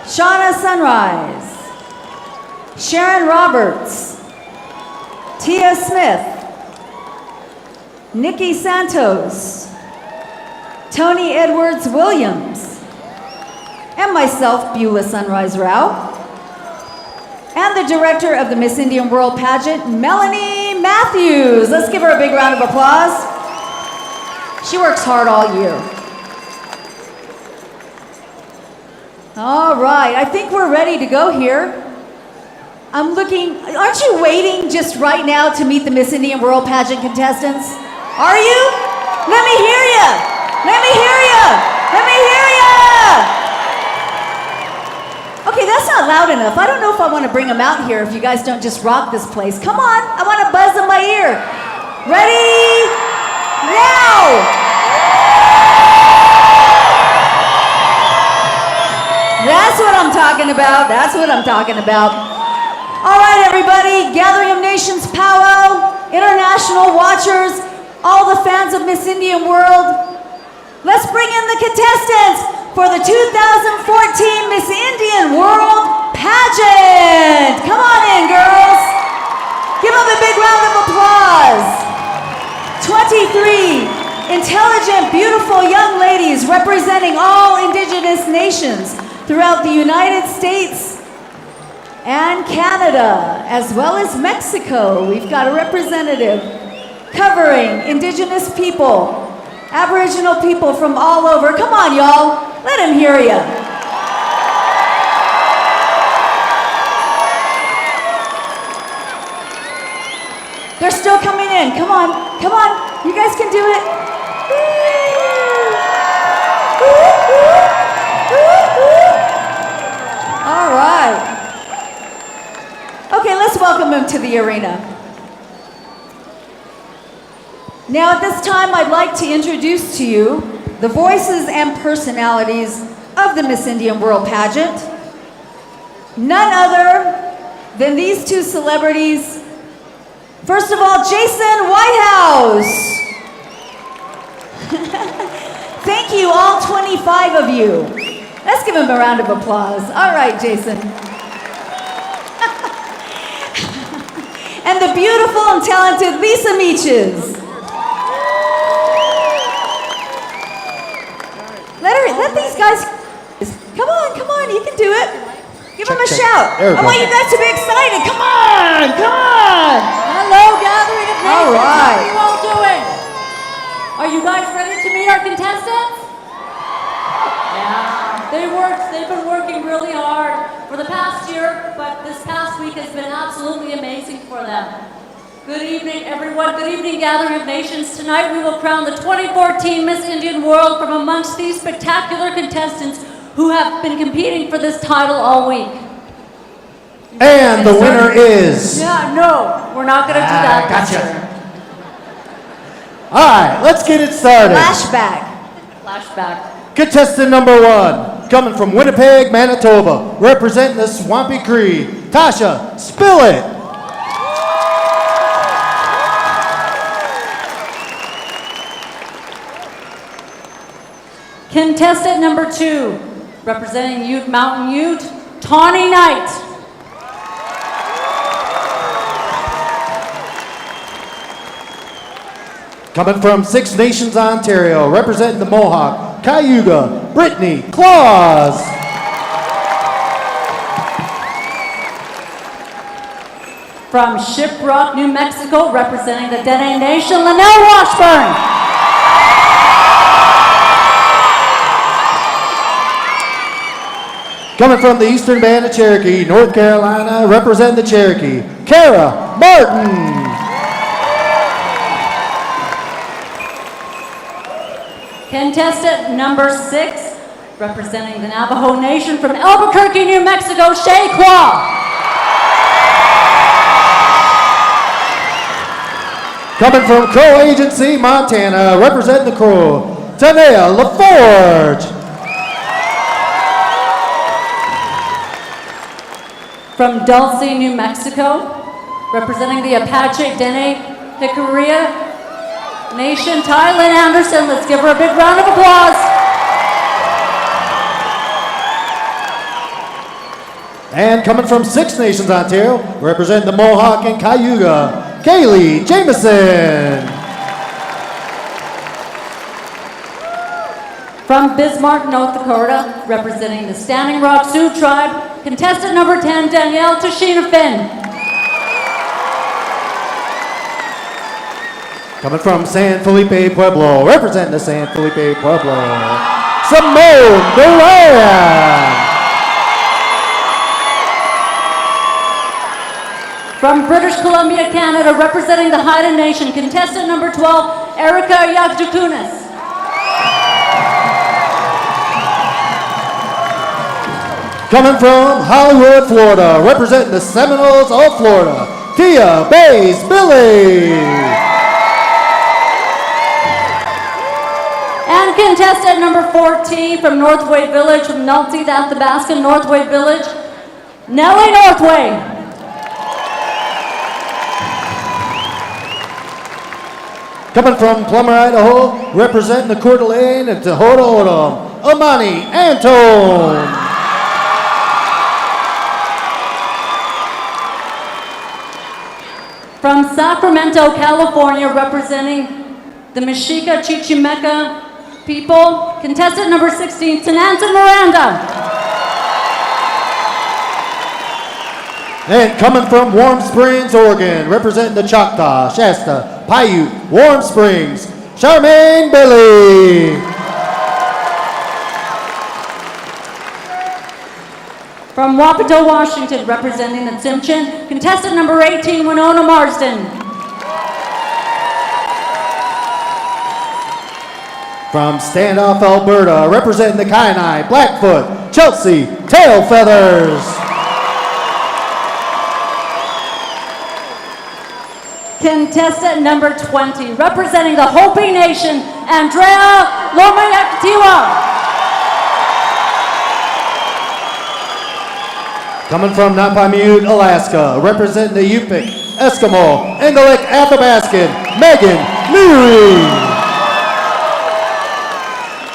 Shauna Sunrise, Sharon Roberts, Tia Smith, Nikki Santos, Tony Edwards Williams, and myself, Beulah Sunrise Rao. and the director of the Miss Indian World Pageant, Melanie Matthews. Let's give her a big round of applause. She works hard all year. All right, I think we're ready to go here. I'm looking, aren't you waiting just right now to meet the Miss Indian World Pageant contestants? Are you? Let me hear you. Let me hear you. Let me hear you. Okay, that's not loud enough. I don't know if I want to bring them out here if you guys don't just rock this place. Come on, I want to buzz in my ear. Ready? Now! That's what I'm talking about. That's what I'm talking about. All right, everybody. Gathering of Nations powwow, international watchers, all the fans of Miss Indian World. Let's bring in the contestants for the 2014 Miss Indian World Pageant. Come on in, girls. Give them a big round of applause. 23 intelligent, beautiful young ladies representing all indigenous nations throughout the United States and Canada, as well as Mexico. We've got a representative covering indigenous people, Aboriginal people from all over. Come on, y'all. Let him hear you. They're still coming in. Come on. Come on. You guys can do it. All right. Okay, let's welcome him to the arena. Now at this time, I'd like to introduce to you the voices and personalities of the Miss Indian World Pageant. None other than these two celebrities. First of all, Jason Whitehouse. Thank you, all 25 of you. Let's give him a round of applause. All right, Jason. And the beautiful and talented Lisa Meaches. Let these guys, come on, you can do it. Give them a shout. I want you guys to be excited. Come on. Hello, Gathering of Nations. All right. How are you all doing? Are you guys ready to meet our contestants? Yeah, they've been working really hard for the past year, but this past week has been absolutely amazing for them. Good evening, everyone. Good evening, Gathering of Nations. Tonight we will crown the 2014 Miss Indian World from amongst these spectacular contestants who have been competing for this title all week. And the winner is... Yeah, no, we're not going to do that. Gotcha. All right, let's get it started. Flashback. Contestant number 1, coming from Winnipeg, Manitoba, representing the Swampy Cree, Tasha, spill it. Contestant number 2, representing Ute Mountain Ute, Tawny Knight. Coming from Six Nations, Ontario, representing the Mohawk, Cayuga, Brittany Claus. From Shiprock, New Mexico, representing the Dene Nation, Linnell Washburn. Coming from the Eastern Band of Cherokee, North Carolina, representing the Cherokee, Kara Martin. Contestant number 6, representing the Navajo Nation from Albuquerque, New Mexico, Shay Kwa. Coming from Crow Agency, Montana, representing the Crow, Tanea LaForge. From Dulce, New Mexico, representing the Apache Dene Hikaria Nation, Tylen Anderson. Let's give her a big round of applause. And coming from Six Nations, Ontario, representing the Mohawk and Cayuga, Kaylee Jameson. From Bismarck, North Dakota, representing the Standing Rock Sioux Tribe, contestant number 10, Danielle Tashina Finn. Coming from San Felipe Pueblo, representing the San Felipe Pueblo, Simone Duran. From British Columbia, Canada, representing the Haida Nation, contestant number 12, Erica Yagdukunis. Coming from Hollywood, Florida, representing the Seminoles of Florida, Tia Bays Billy. And contestant number 14 from Northway Village, from Nulty, Athabasca, Northway Village, Nellie Northway. Coming from Plummer, Idaho, representing the Coeur d'Alene and Tohono O'odham, Amani Antone. From Sacramento, California, representing the Mexica Chichimeca people, contestant number 16, Tananta Miranda. And coming from Warm Springs, Oregon, representing the Choctaw, Shasta, Paiute, Warm Springs, Charmaine Billy. From Wapato, Washington, representing the Tsimshian, contestant number 18, Winona Marsden. From Standoff, Alberta, representing the Kainai, Blackfoot, Chelsea, Tail Feathers. Contestant number 20, representing the Hopi Nation, Andrea Lomayaktiwa. Coming from Napamute, Alaska, representing the Yupik, Eskimo, Ingalik, Athabascan, Megan Leary.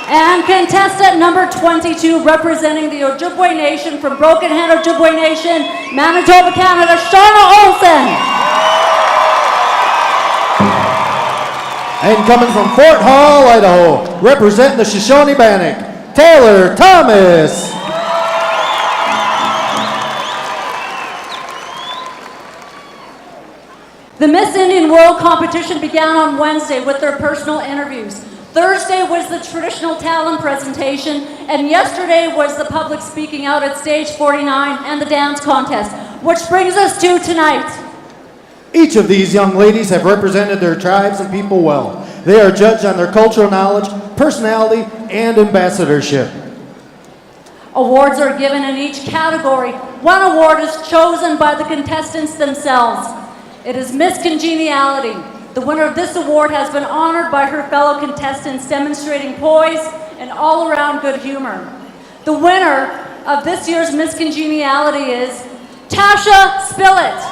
And contestant number 22, representing the Ojibwe Nation, from Broken Head Ojibwe Nation, Manitoba, Canada, Shauna Olsen. And coming from Fort Hall, Idaho, representing the Shoshone Bannock, Taylor Thomas. The Miss Indian World competition began on Wednesday with their personal interviews. Thursday was the traditional talent presentation, and yesterday was the public speaking out at stage 49 and the dance contest, which brings us to tonight. Each of these young ladies have represented their tribes and people well. They are judged on their cultural knowledge, personality, and ambassadorship. Awards are given in each category. One award is chosen by the contestants themselves. It is Miss Congeniality. The winner of this award has been honored by her fellow contestants, demonstrating poise and all-around good humor. The winner of this year's Miss Congeniality is Tasha Spillett.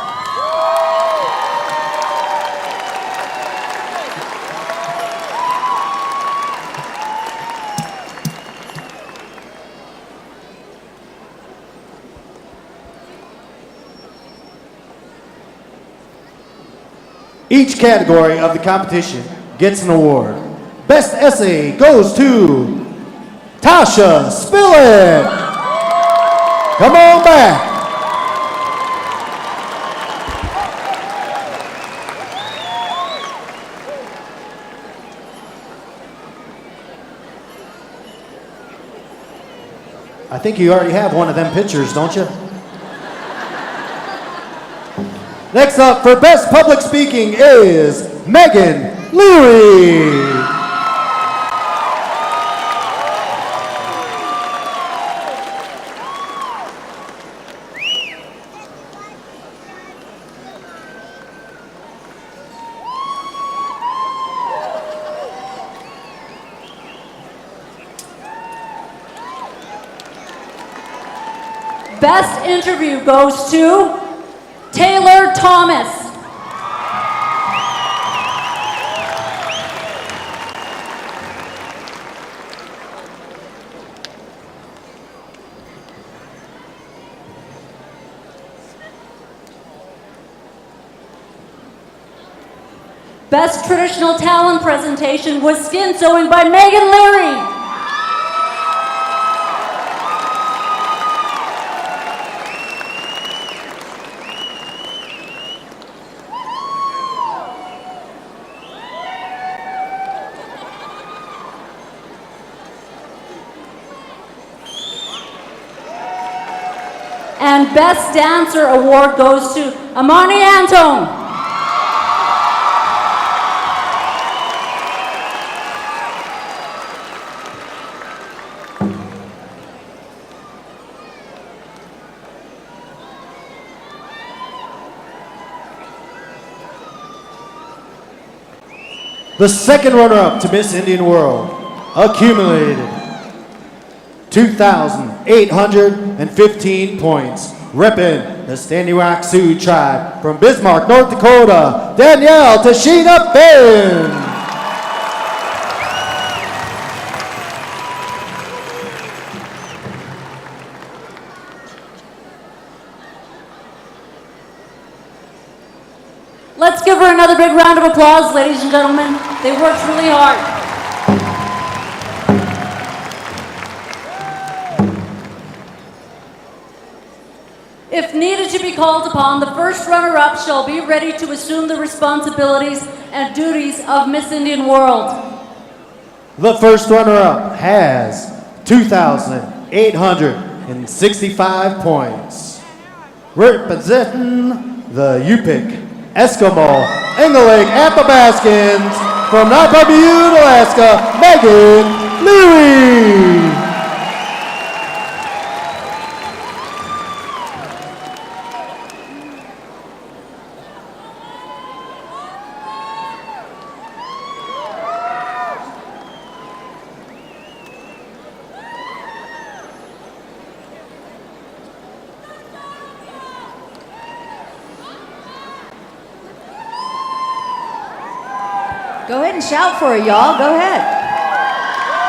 Each category of the competition gets an award. Best essay goes to Tasha Spillett. Come on back. I think you already have one of them pictures, don't you? Next up for Best Public Speaking is Megan Leary. Best interview goes to Taylor Thomas. Best traditional talent presentation was skin sewing by Megan Leary. And Best Dancer Award goes to Amani Antone. The second runner-up to Miss Indian World accumulated 2,815 points, repping the Standing Rock Sioux tribe from Bismarck, North Dakota, Danielle Tashina Finn. Let's give her another big round of applause, ladies and gentlemen. They worked really hard. If needed to be called upon, the first runner-up shall be ready to assume the responsibilities and duties of Miss Indian World. The first runner-up has 2,865 points. Representing the Yupik Eskimo Engelake Athabascans from Napa Butte, Alaska, Megan Louie. Go ahead and shout for her, y'all. Go ahead.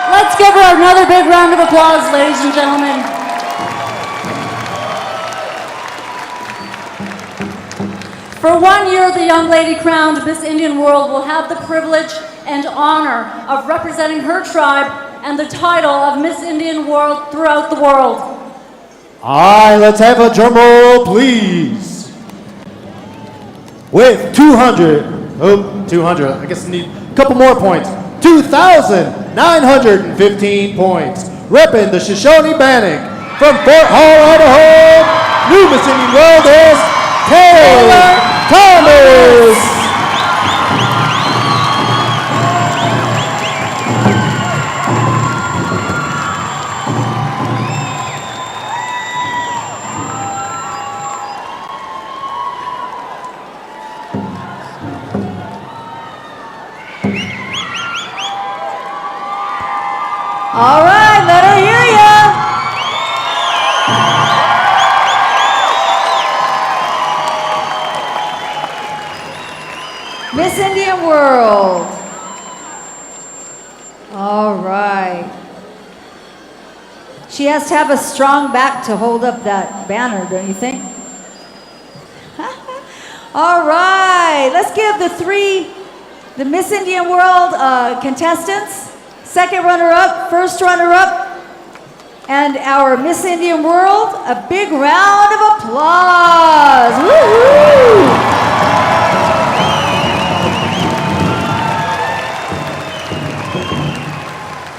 Let's give her another big round of applause, ladies and gentlemen. For 1 year, the young lady crowned Miss Indian World will have the privilege and honor of representing her tribe and the title of Miss Indian World throughout the world. All right, let's have a drum roll, please. With 200, I guess I need a couple more points. 2,915 points. Repping the Shoshone Bannock from Fort Hall, Idaho. New Miss Indian World is Taylor Thomas. All right, let her hear ya. Miss Indian World. All right. She has to have a strong back to hold up that banner, don't you think? All right, let's give the Miss Indian World contestants, second runner-up, first runner-up, and our Miss Indian World a big round of applause. Woo-hoo!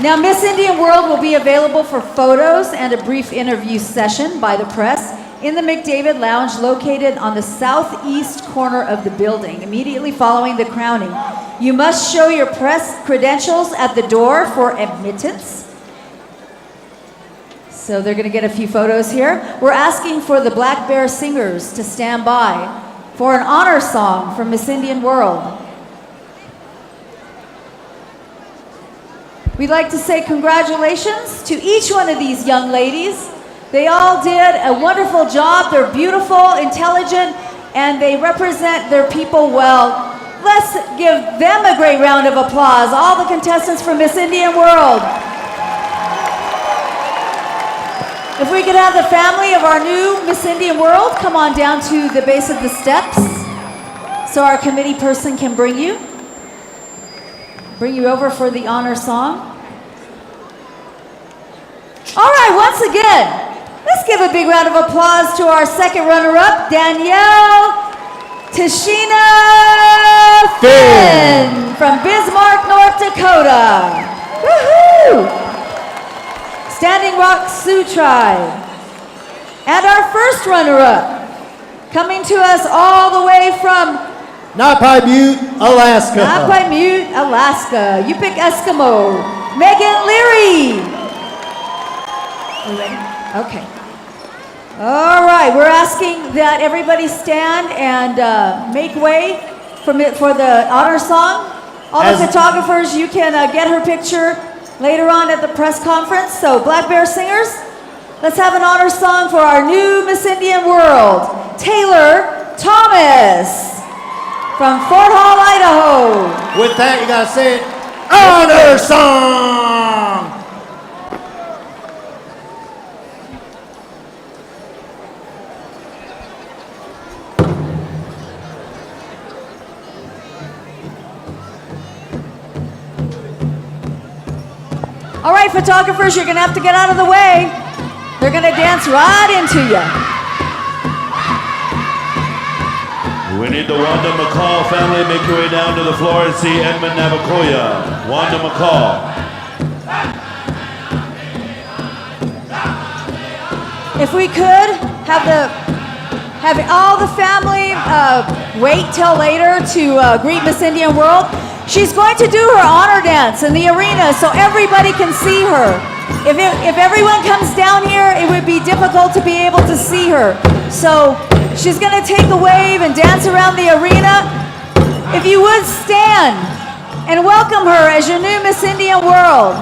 Now, Miss Indian World will be available for photos and a brief interview session by the press in the McDavid Lounge located on the southeast corner of the building, immediately following the crowning. You must show your press credentials at the door for admittance. So they're going to get a few photos here. We're asking for the Black Bear Singers to stand by for an honor song from Miss Indian World. We'd like to say congratulations to each one of these young ladies. They all did a wonderful job. They're beautiful, intelligent, and they represent their people well. Let's give them a great round of applause, all the contestants from Miss Indian World. If we could have the family of our new Miss Indian World come on down to the base of the steps so our committee person can bring you over for the honor song. All right, once again, let's give a big round of applause to our second runner-up, Danielle Tashina Finn from Bismarck, North Dakota. Woohoo! Standing Rock Sioux Tribe. And our first runner-up, coming to us all the way from Nappi, Alaska. Nappi, Alaska. You pick Eskimo. Megan Leary. Are you ready? Okay. All right, we're asking that everybody stand and make way for the honor song. All the photographers, you can get her picture later on at the press conference. So Black Bear Singers, let's have an honor song for our new Miss Indian World, Taylor Thomas from Fort Hall, Idaho. With that, you gotta say it. Honor song! All right, photographers, you're gonna have to get out of the way. They're gonna dance right into you. We need the Wanda McCall family. Make your way down to the floor and see Edmund Navakoya. Wanda McCall. If we could have all the family wait till later to greet Miss Indian World. She's going to do her honor dance in the arena so everybody can see her. If everyone comes down here, it would be difficult to be able to see her. So she's going to take a wave and dance around the arena. If you would stand and welcome her as your new Miss Indian World.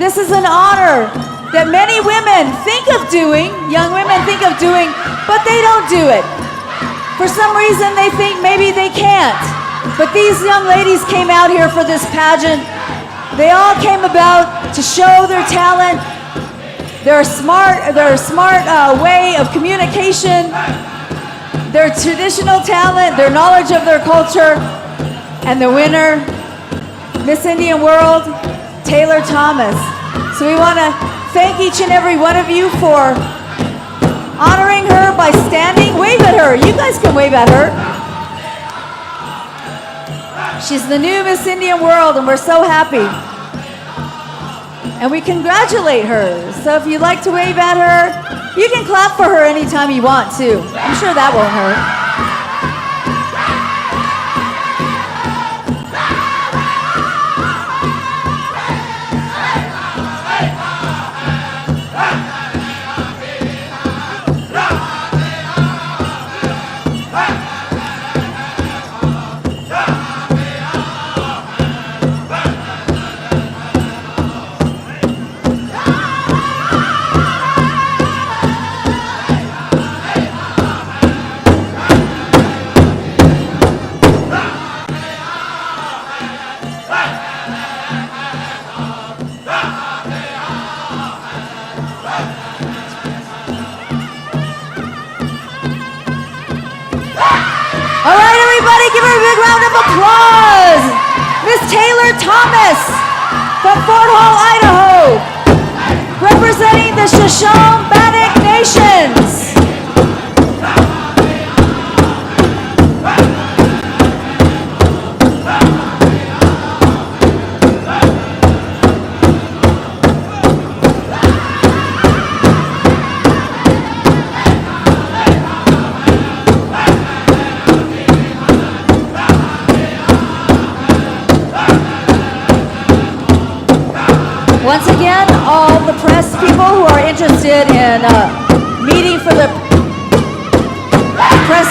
This is an honor that many women think of doing, young women think of doing, but they don't do it. For some reason, they think maybe they can't. But these young ladies came out here for this pageant. They all came about to show their talent, their smart way of communication, their traditional talent, their knowledge of their culture, and the winner, Miss Indian World, Taylor Thomas. So we want to thank each and every one of you for honoring her by standing. Wave at her. You guys can wave at her. She's the new Miss Indian World, and we're so happy. And we congratulate her. So if you'd like to wave at her, you can clap for her anytime you want to. I'm sure that won't hurt. All right, everybody, give her a big round of applause. Miss Taylor Thomas from Fort Hall, Idaho, representing the Shoshone-Bannock Nations. Once again, all the press people who are interested in meeting for the press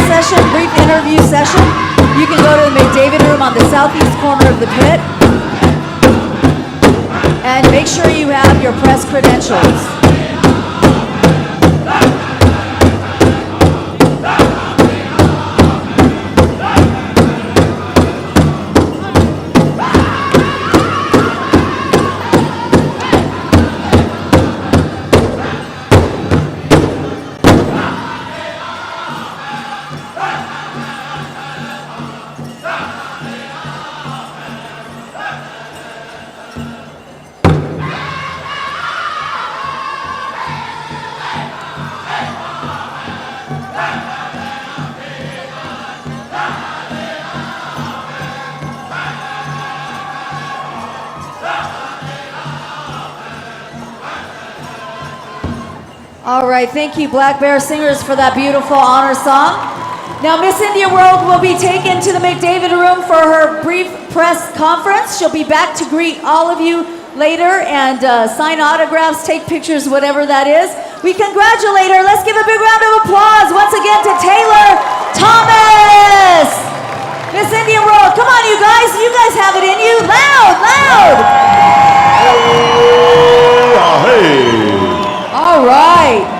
session, brief interview session, you can go to the McDavid room on the southeast corner of the pit. And make sure you have your press credentials. All right, thank you, Black Bear Singers, for that beautiful honor song. Now, Miss India World will be taken to the McDavid Room for her brief press conference. She'll be back to greet all of you later and sign autographs, take pictures, whatever that is. We congratulate her. Let's give a big round of applause once again to Taylor Thomas. Miss Indian World, come on, you guys. You guys have it in you. Loud, loud. All right.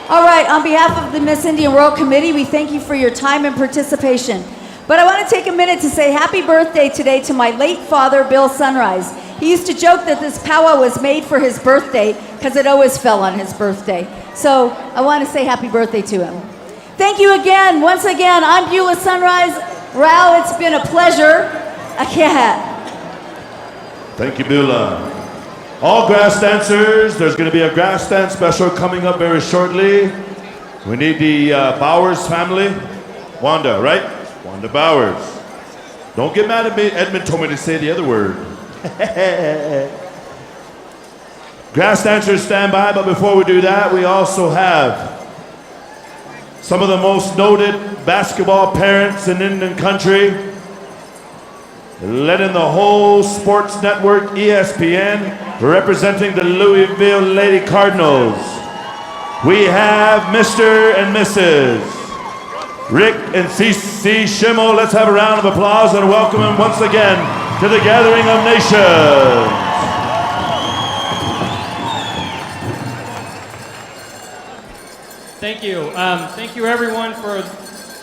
All right, on behalf of the Miss Indian World Committee, we thank you for your time and participation. But I want to take a minute to say happy birthday today to my late father, Bill Sunrise. He used to joke that this powwow was made for his birthday because it always fell on his birthday. So I want to say happy birthday to him. Thank you again. Once again, I'm Beulah Sunrise. Rao, it's been a pleasure. Thank you, Beulah. All grass dancers, there's going to be a grass dance special coming up very shortly. We need the Bowers family. Wanda, right? Wanda Bowers. Don't get mad at me. Edmund told me to say the other word. Grass dancers stand by, but before we do that, we also have some of the most noted basketball parents in Indian country, led in the whole sports network, ESPN, representing the Louisville Lady Cardinals. We have Mr. and Mrs. Rick and CC Schimmel. Let's have a round of applause and welcome them once again to the Gathering of Nations. Thank you. Thank you, everyone, for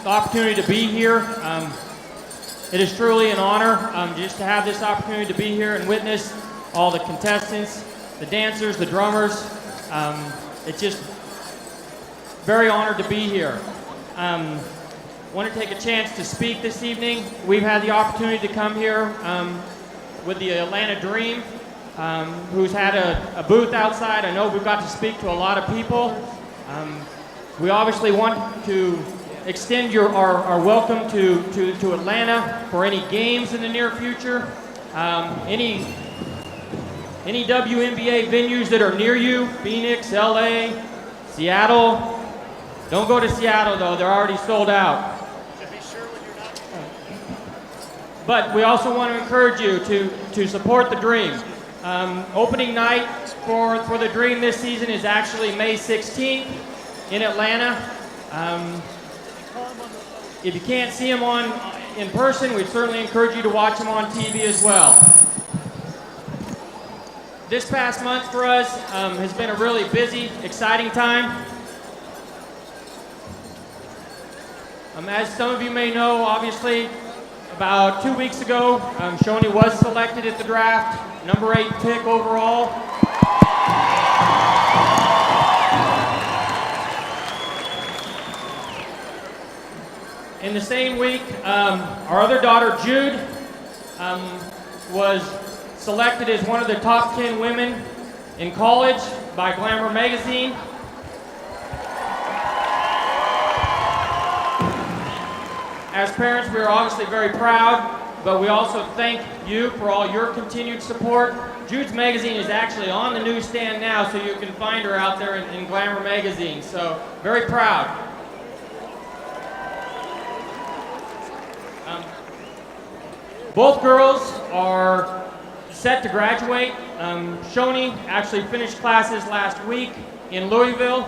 the opportunity to be here. It is truly an honor just to have this opportunity to be here and witness all the contestants, the dancers, the drummers. It's just very honored to be here. Want to take a chance to speak this evening. We've had the opportunity to come here with the Atlanta Dream, who's had a booth outside. I know we've got to speak to a lot of people. We obviously want to extend our welcome to Atlanta for any games in the near future. Any WNBA venues that are near you, Phoenix, LA, Seattle. Don't go to Seattle though, they're already sold out. But we also want to encourage you to support the Dream. Opening night for the Dream this season is actually May 16th in Atlanta. If you can't see them in person, we'd certainly encourage you to watch them on TV as well. This past month for us has been a really busy, exciting time. As some of you may know, obviously, about 2 weeks ago, Shoni was selected at the draft, number 8 pick overall. In the same week, our other daughter, Jude, was selected as one of the top 10 women in college by Glamour magazine. As parents, we are obviously very proud, but we also thank you for all your continued support. Jude's magazine is actually on the newsstand now, so you can find her out there in Glamour magazine. So, very proud. Both girls are set to graduate. Shoni actually finished classes last week in Louisville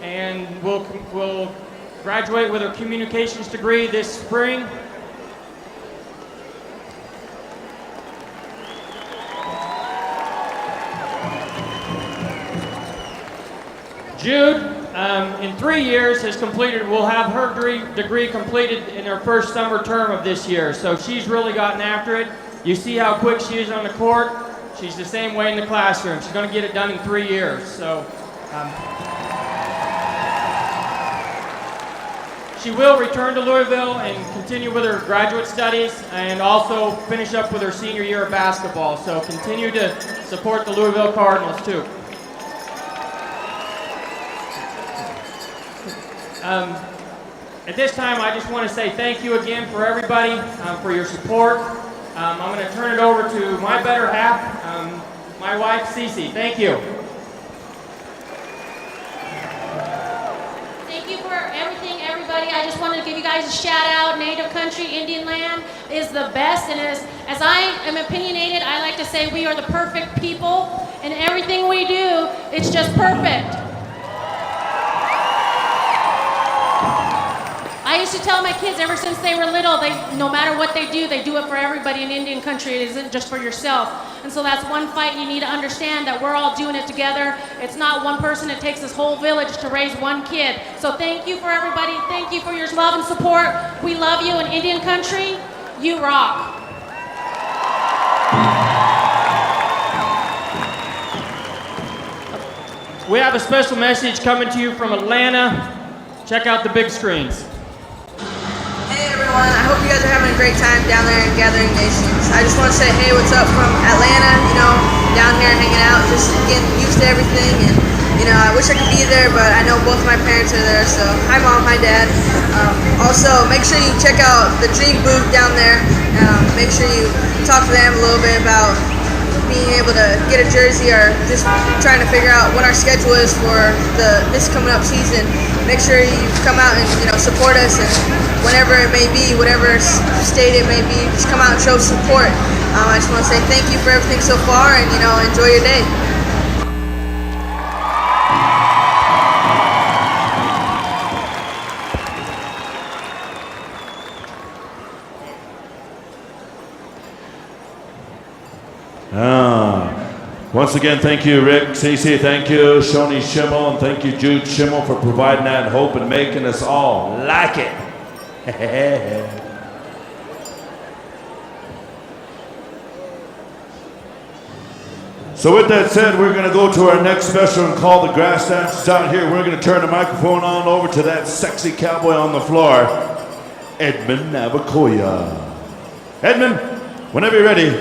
and will graduate with her communications degree this spring. Jude, in 3 years, will have her degree completed in her first summer term of this year. So she's really gotten after it. You see how quick she is on the court. She's the same way in the classroom. She's going to get it done in 3 years. So she will return to Louisville and continue with her graduate studies and also finish up with her senior year of basketball. So continue to support the Louisville Cardinals too. At this time, I just want to say thank you again for everybody, for your support. I'm going to turn it over to my better half, my wife, Cece. Thank you. guys a shout out. Native country, Indian land is the best. And as I am opinionated, I like to say we are the perfect people. And everything we do, it's just perfect. I used to tell my kids ever since they were little, no matter what they do it for everybody in Indian country. It isn't just for yourself. And so that's one fight you need to understand, that we're all doing it together. It's not one person. It takes this whole village to raise one kid. So thank you for everybody. Thank you for your love and support. We love you in Indian country. You rock. We have a special message coming to you from Atlanta. Check out the big screens. Hey everyone, I hope you guys are having a great time down there in Gathering Nations. I just want to say, hey, what's up from Atlanta, down here hanging out, just getting used to everything, and, I wish I could be there, but I know both my parents are there, so hi Mom, hi Dad. Also, make sure you check out the Dream booth down there. Make sure you talk to them a little bit about being able to get a jersey, or just trying to figure out what our schedule is for this coming up season. Make sure you come out and support us, and whenever it may be, whatever state it may be, just come out and show support. I just want to say thank you for everything so far, and enjoy your day. Once again, thank you, Rick, Cece, thank you, Shoni Schimmel, and thank you, Jude Schimmel, for providing that hope and making us all like it. So with that said, we're going to go to our next special and call the grass dancers out here. We're going to turn the microphone on over to that sexy cowboy on the floor, Edmund Navakoya. Edmund, whenever you're ready.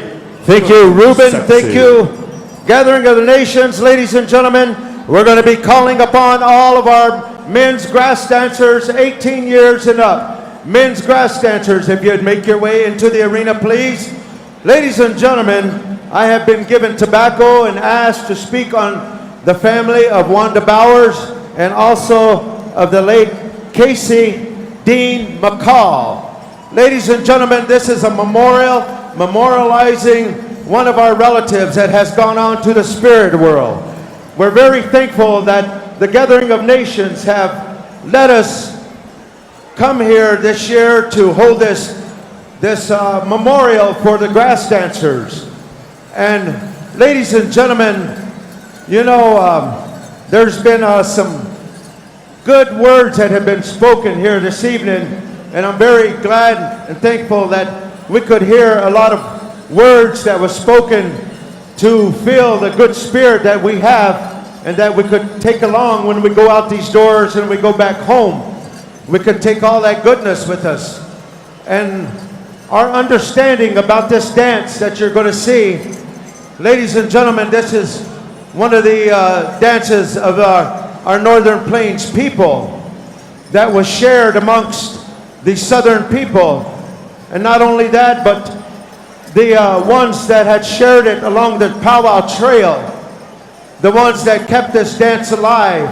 Thank you, Ruben. Sexy. Thank you. Gathering of the Nations, ladies and gentlemen, we're going to be calling upon all of our men's grass dancers, 18 years and up. Men's grass dancers, if you'd make your way into the arena, please. Ladies and gentlemen, I have been given tobacco and asked to speak on the family of Wanda Bowers and also of the late Casey Dean McCall. Ladies and gentlemen, this is a memorial memorializing one of our relatives that has gone on to the spirit world. We're very thankful that the Gathering of Nations have let us come here this year to hold this memorial for the grass dancers. And ladies and gentlemen, there's been some good words that have been spoken here this evening, and I'm very glad and thankful that we could hear a lot of words that was spoken to feel the good spirit that we have and that we could take along when we go out these doors and we go back home. We could take all that goodness with us. And our understanding about this dance that you're going to see, ladies and gentlemen, this is one of the dances of our Northern Plains people that was shared amongst the Southern people. And not only that, but the ones that had shared it along the powwow trail, the ones that kept this dance alive,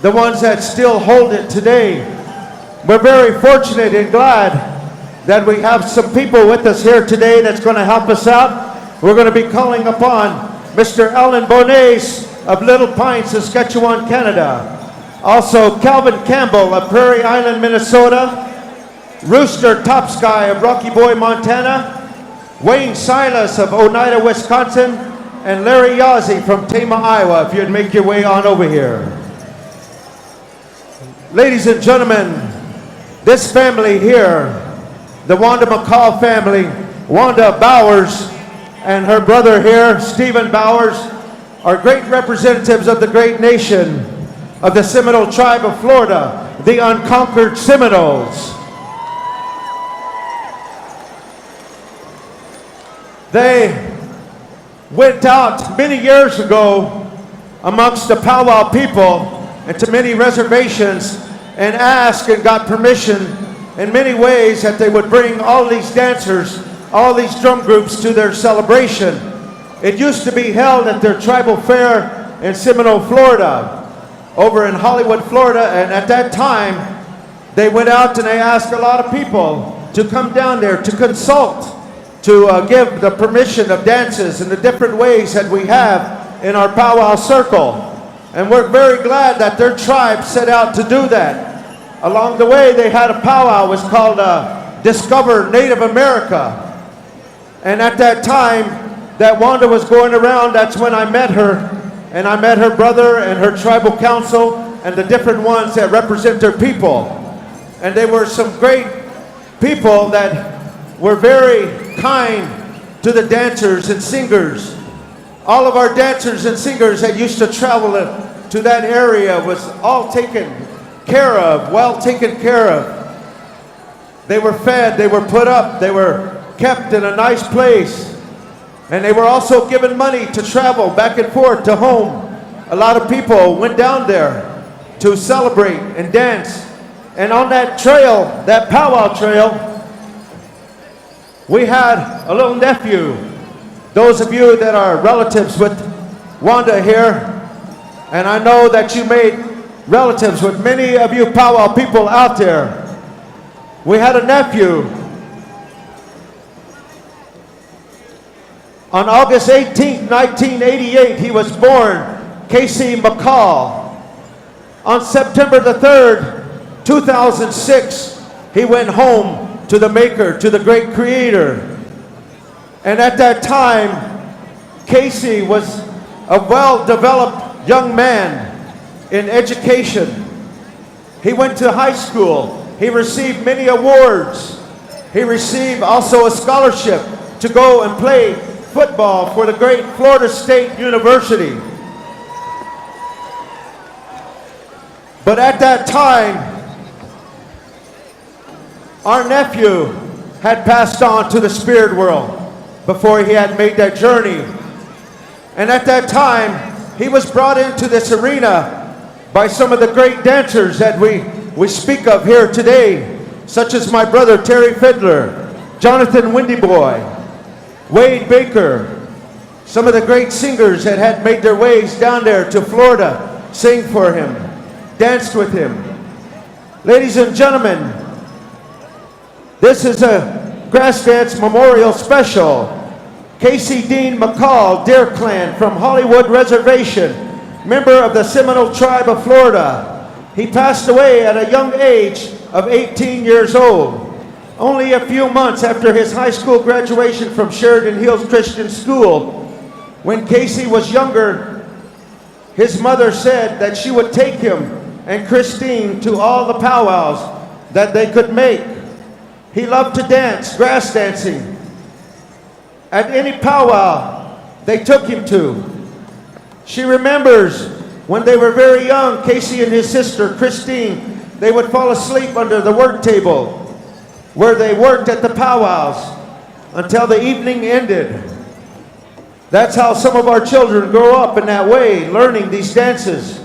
the ones that still hold it today. We're very fortunate and glad that we have some people with us here today that's going to help us out. We're going to be calling upon Mr. Alan Bonace of Little Pine, Saskatchewan, Canada. Also, Calvin Campbell of Prairie Island, Minnesota. Rooster Topsky of Rocky Boy, Montana. Wayne Silas of Oneida, Wisconsin, and Larry Yazzie from Tama, Iowa, if you'd make your way on over here. Ladies and gentlemen, this family here, the Wanda McCall family, Wanda Bowers and her brother here, Stephen Bowers, are great representatives of the great nation of the Seminole tribe of Florida, the unconquered Seminoles. They went out many years ago amongst the powwow people and to many reservations and asked and got permission in many ways that they would bring all these dancers, all these drum groups to their celebration. It used to be held at their tribal fair in Seminole, Florida, over in Hollywood, Florida, and at that time they went out and they asked a lot of people to come down there to consult, to give the permission of dances and the different ways that we have in our powwow circle. And we're very glad that their tribe set out to do that. Along the way, they had a powwow. It was called Discover Native America. And at that time that Wanda was going around, that's when I met her. And I met her brother and her tribal council and the different ones that represent their people. And they were some great people that were very kind to the dancers and singers. All of our dancers and singers that used to travel to that area was all taken care of, well taken care of. They were fed, they were put up, they were kept in a nice place. And they were also given money to travel back and forth to home. A lot of people went down there to celebrate and dance. And on that trail, that powwow trail, we had a little nephew. Those of you that are relatives with Wanda here, and I know that you made relatives with many of you powwow people out there. We had a nephew. On August 18, 1988, he was born, Casey McCall. On September the 3rd, 2006, he went home to the Maker, to the great Creator. And at that time, Casey was a well-developed young man in education. He went to high school. He received many awards. He received also a scholarship to go and play football for the great Florida State University. But at that time, our nephew had passed on to the spirit world before he had made that journey. And at that time, he was brought into this arena by some of the great dancers that we speak of here today, such as my brother Terry Fiddler, Jonathan Windy Boy, Wade Baker, some of the great singers that had made their ways down there to Florida, sing for him, danced with him. Ladies and gentlemen, this is a Grass Dance Memorial Special. Casey Dean McCall, Deer Clan from Hollywood Reservation, member of the Seminole Tribe of Florida. He passed away at a young age of 18 years old. Only a few months after his high school graduation from Sheridan Hills Christian School. When Casey was younger, his mother said that she would take him and Christine to all the powwows that they could make. He loved to dance, grass dancing. At any powwow they took him to. She remembers when they were very young, Casey and his sister, Christine, they would fall asleep under the work table where they worked at the powwows until the evening ended. That's how some of our children grow up in that way, learning these dances.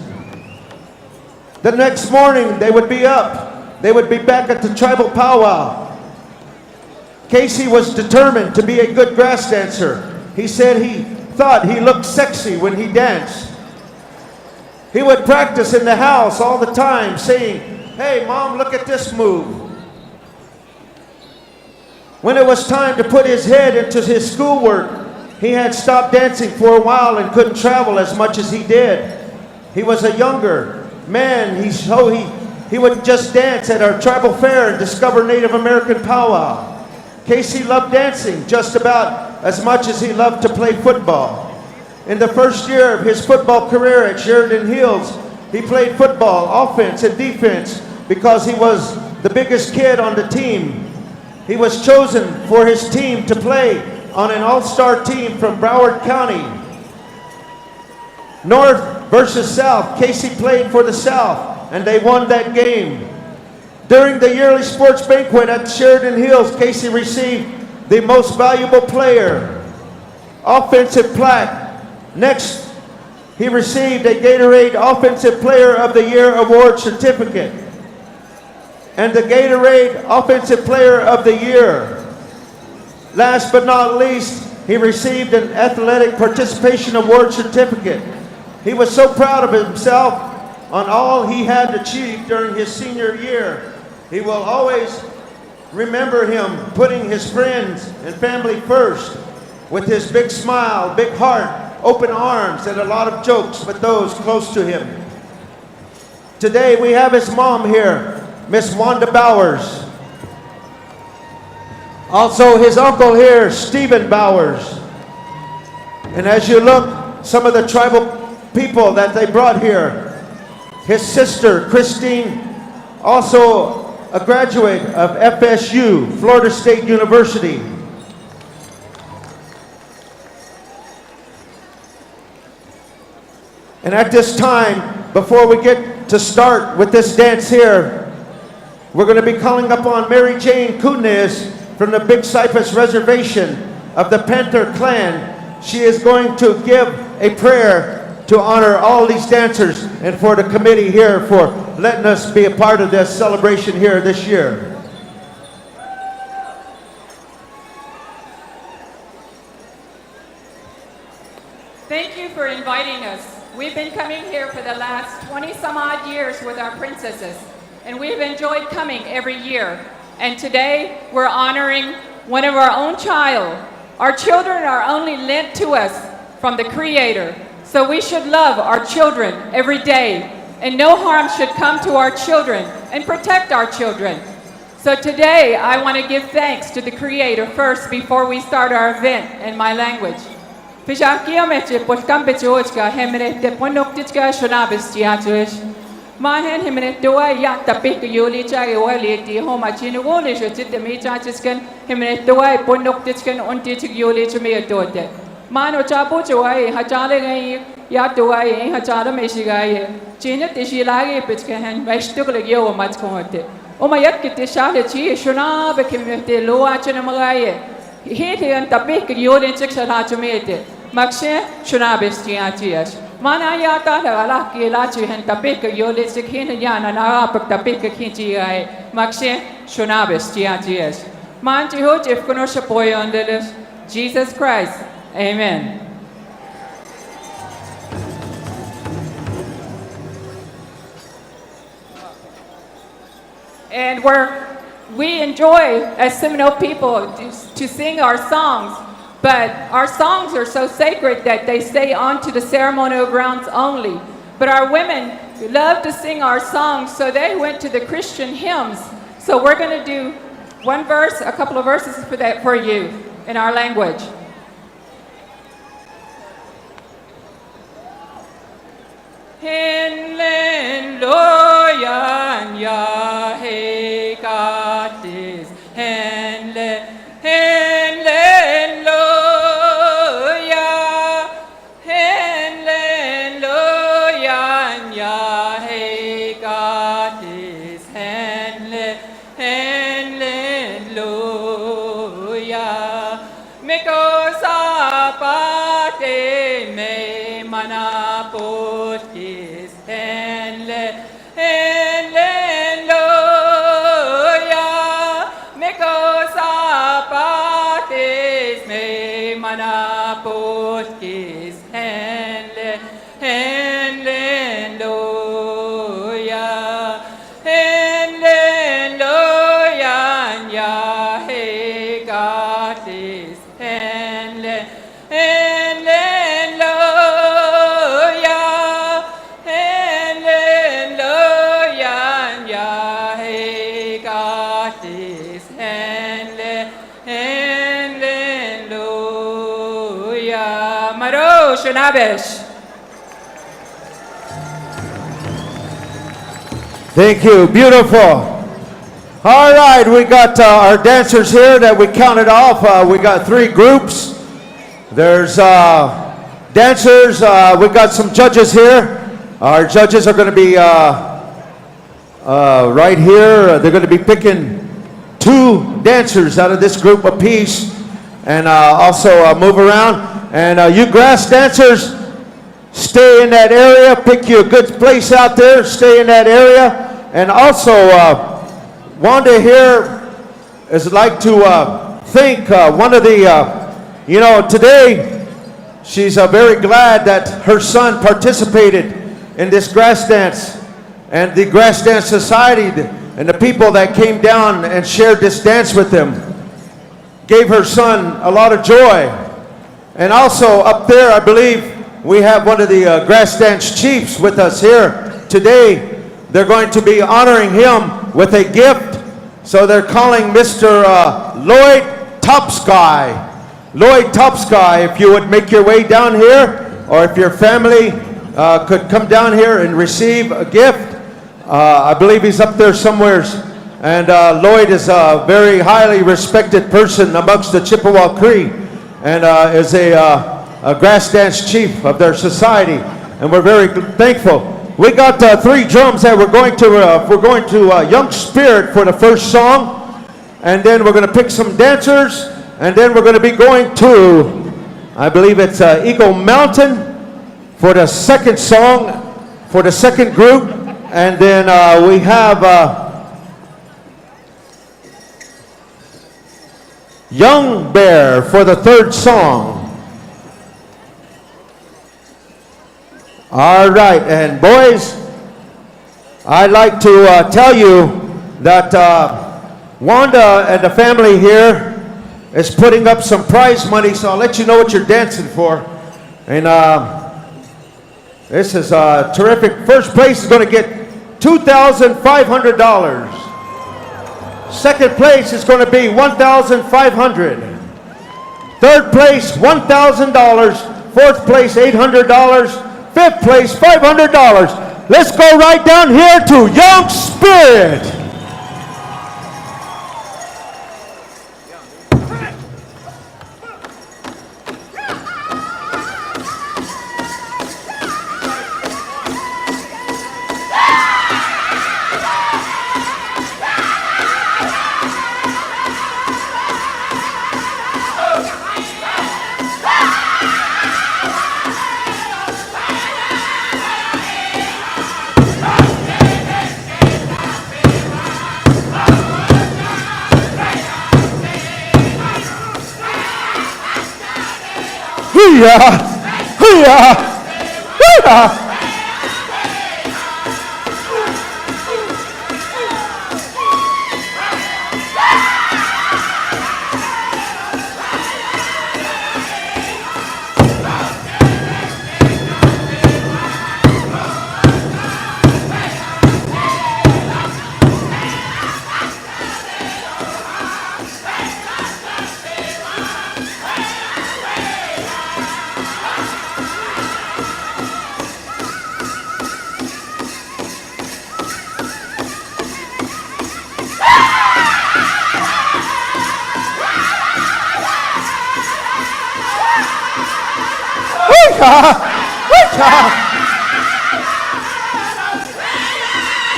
The next morning, they would be up. They would be back at the tribal powwow. Casey was determined to be a good grass dancer. He said he thought he looked sexy when he danced. He would practice in the house all the time, saying, "Hey, Mom, look at this move." When it was time to put his head into his schoolwork, he had stopped dancing for a while and couldn't travel as much as he did. He was a younger man. He would just dance at our tribal fair and discover Native American powwow. Casey loved dancing just about as much as he loved to play football. In the first year of his football career at Sheridan Hills, he played football, offense and defense, because he was the biggest kid on the team. He was chosen for his team to play on an all-star team from Broward County. North versus South, Casey played for the South, and they won that game. During the yearly sports banquet at Sheridan Hills, Casey received the most valuable player, offensive plaque. Next, he received a Gatorade Offensive Player of the Year award certificate and the Gatorade Offensive Player of the Year. Last but not least, he received an Athletic Participation Award certificate. He was so proud of himself on all he had achieved during his senior year. He will always remember him putting his friends and family first with his big smile, big heart, open arms, and a lot of jokes with those close to him. Today we have his mom here, Miss Wanda Bowers. Also his uncle here, Stephen Bowers. And as you look, some of the tribal people that they brought here. His sister, Christine, also a graduate of FSU, Florida State University. And at this time, before we get to start with this dance here, we're going to be calling upon Mary Jane Kunes from the Big Cypress Reservation of the Panther Clan. She is going to give a prayer to honor all these dancers and for the committee here for letting us be a part of this celebration here this year. Thank you for inviting us. We've been coming here for the last 20 some odd years with our princesses, and we've enjoyed coming every year. And today we're honoring one of our own child. Our children are only lent to us from the Creator, so we should love our children every day, and no harm should come to our children, and protect our children. So today I want to give thanks to the Creator first before we start our event in my language. Mahen himene doa ya tapik yoli chai wali ti homa chinu woli shit me chachiskan himene doa ponok tichkan onti chik yoli chme dote mano chapo chwai hachale gai ya doa hachale me shigai chine tishi lagi pichkan han vashtuk legyo mat khote o mayat kit shale chi shuna be kimete lo achne magaye he the tapik yoli chik shala chmete makshe shuna bestiatias Mana yata la ke la chi hen tapik yole sikhin yana na pak tapik khinchi ai makshe shunabes tiaties man chi ho chef kono shapoy ondeles Jesus Christ amen. And we enjoy as Seminole people to sing our songs. But our songs are so sacred that they stay on to the ceremonial grounds only. But our women love to sing our songs, so they went to the Christian hymns. So we're going to do one verse, a couple of verses for you in our language. Henlen loyan ya hekatis henlen Thank you, beautiful. All right, we got our dancers here that we counted off. We got 3 groups. There's dancers. We got some judges here. Our judges are going to be right here. They're going to be picking 2 dancers out of this group apiece, and also move around. And you grass dancers, stay in that area. Pick you a good place out there. Stay in that area. And also, Wanda here is like to thank one of the, today she's very glad that her son participated in this grass dance. And the Grass Dance Society and the people that came down and shared this dance with them gave her son a lot of joy. And also up there, I believe we have one of the grass dance chiefs with us here today. They're going to be honoring him with a gift. So they're calling Mr. Lloyd Topsky. Lloyd Topsky, if you would make your way down here, or if your family could come down here and receive a gift. I believe he's up there somewhere. And Lloyd is a very highly respected person amongst the Chippewa Cree, and is a grass dance chief of their society. And we're very thankful. We got 3 drums that we're going to Young Spirit for the first song, and then we're going to pick some dancers, and then we're going to be going to, I believe it's Eagle Mountain for the second song, for the second group, and then we have Young Bear for the third song. All right, and boys, I'd like to tell you that Wanda and the family here is putting up some prize money, so I'll let you know what you're dancing for. And this is terrific. First place is going to get $2,500. Second place is going to be $1,500. Third place, $1,000. Fourth place, $800. Fifth place, $500. Let's go right down here to Young Spirit.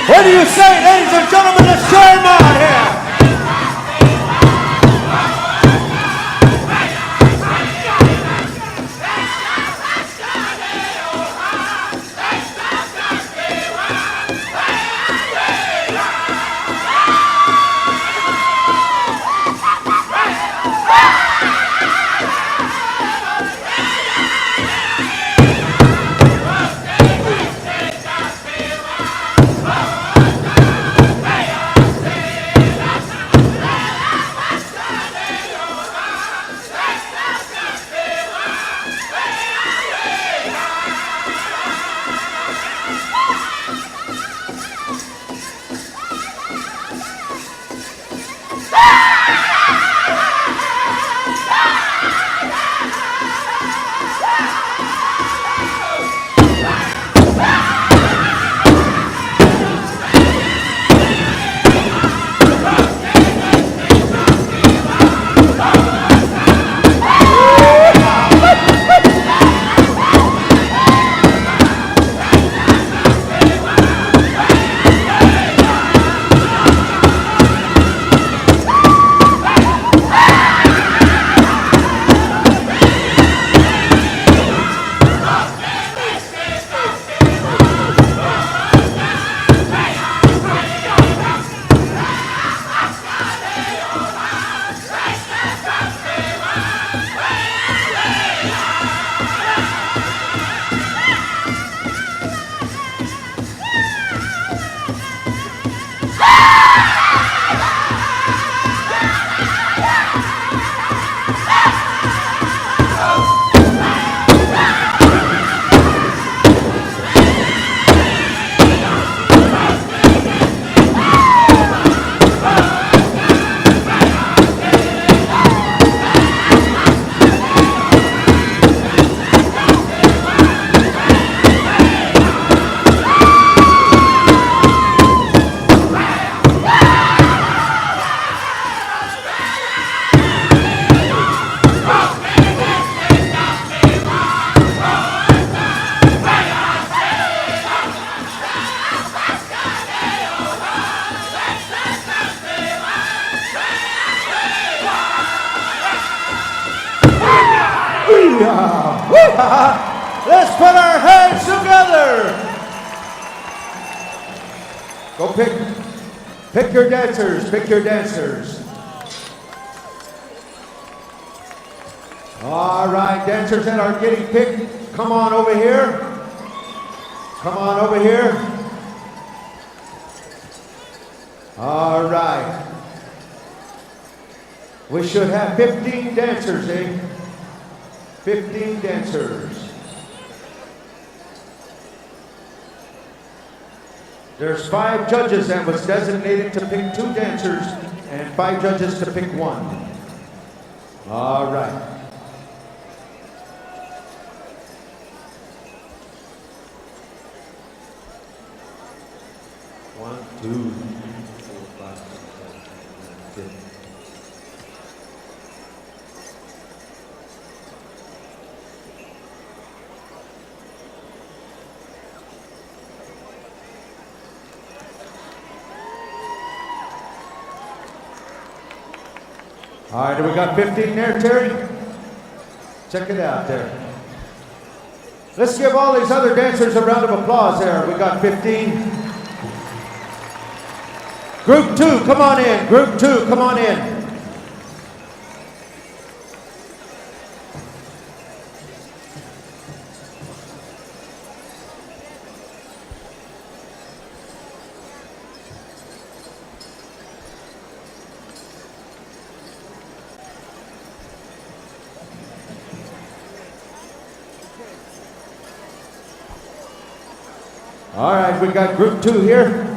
What do you say, ladies and gentlemen? Let's share them out here. Let's put our hands together. Go pick your dancers, pick your dancers. All right, dancers that are getting picked, come on over here. Come on over here. All right. We should have 15 dancers, eh? 15 dancers. There's 5 judges that was designated to pick 2 dancers and 5 judges to pick 1. All right. One, two, 4, 5, 6, 7, 8, 9, 10. All right, we got 15 there, Terry? Check it out there. Let's give all these other dancers a round of applause there. We got 15. Group 2, come on in. Group 2, come on in. All right, we got group 2 here.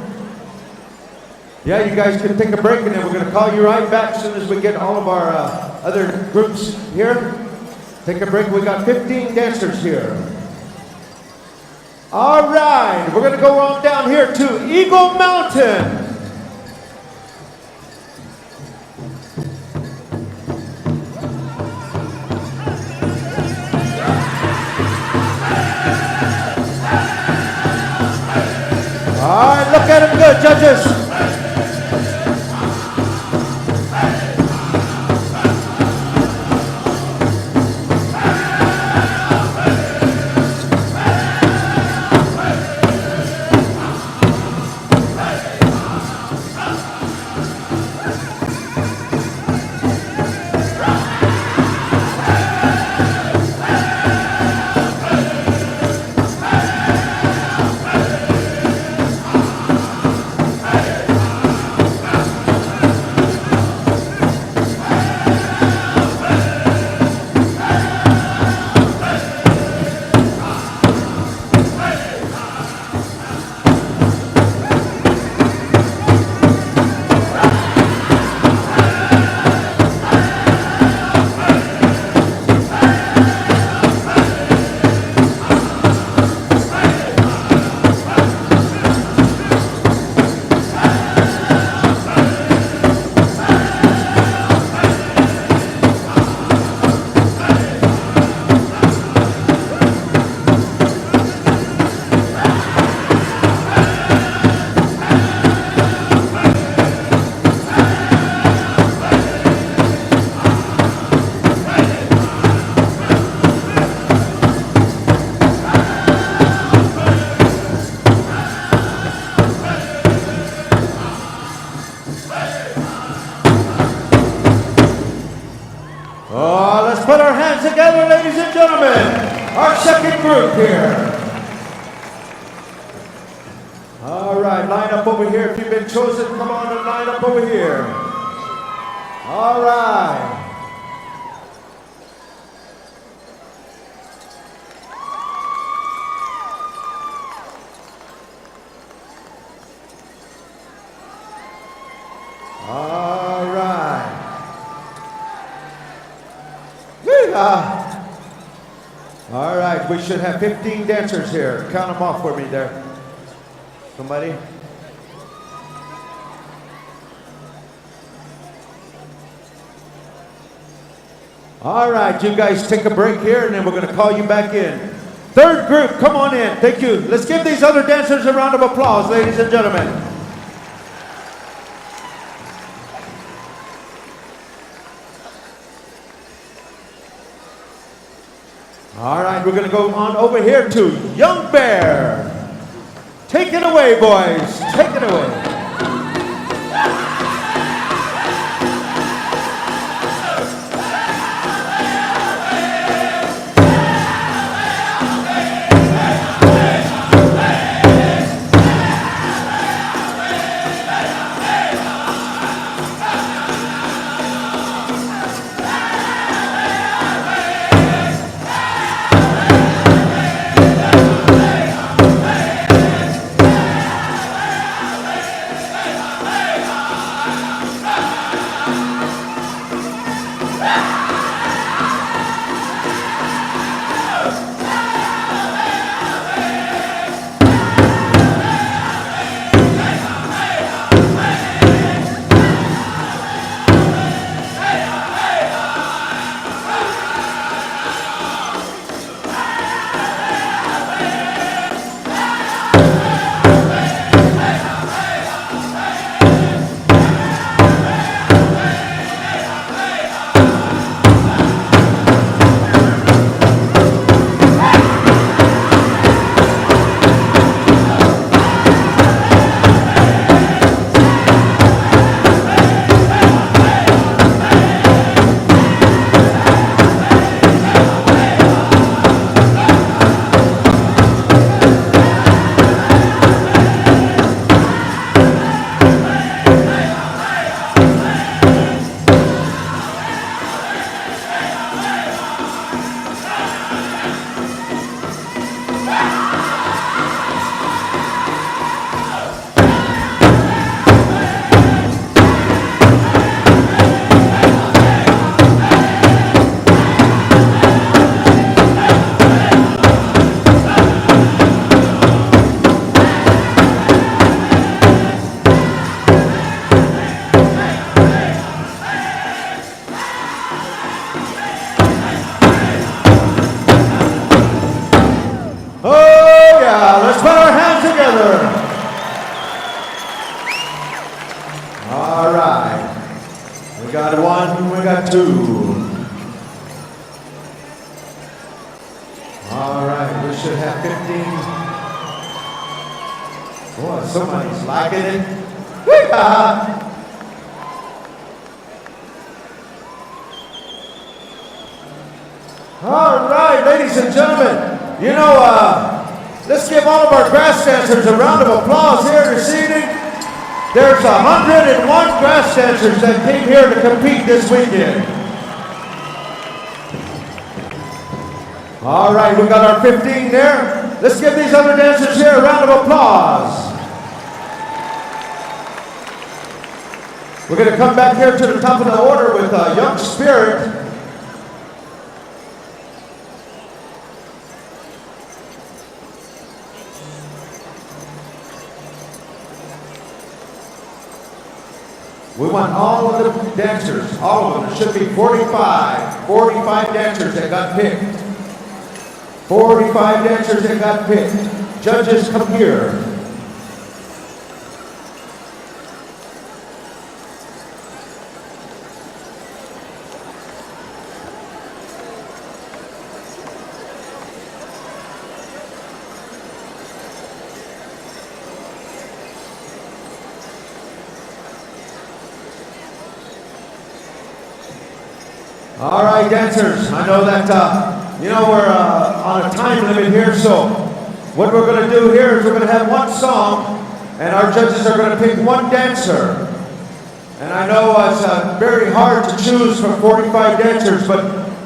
Yeah, you guys can take a break and then we're going to call you right back as soon as we get all of our other groups here. Take a break. We got 15 dancers here. All right, we're going to go on down here to Eagle Mountain. All right, look at him good, judges. Let's put our hands together, ladies and gentlemen. Our second group here. All right, line up over here. If you've been chosen, come on and line up over here. All right. All right. All right, we should have 15 dancers here. Count them off for me there. Somebody? All right, you guys take a break here and then we're going to call you back in. Third group, come on in. Thank you. Let's give these other dancers a round of applause, ladies and gentlemen. All right, we're going to go on over here to Young Bear. Take it away, boys. Take it away. All right, ladies and gentlemen, let's give all of our grass dancers a round of applause here this evening. There's 101 grass dancers that came here to compete this weekend. All right, we got our 15 there. Let's give these other dancers here a round of applause. We're going to come back here to the top of the order with Young Spirit. We want all of the dancers, all of them. There should be 45 dancers that got picked. 45 dancers that got picked. Judges, come here. All right, dancers, I know that, we're on a time limit here, so what we're going to do here is we're going to have one song, and our judges are going to pick one dancer. And I know it's very hard to choose from 45 dancers, but,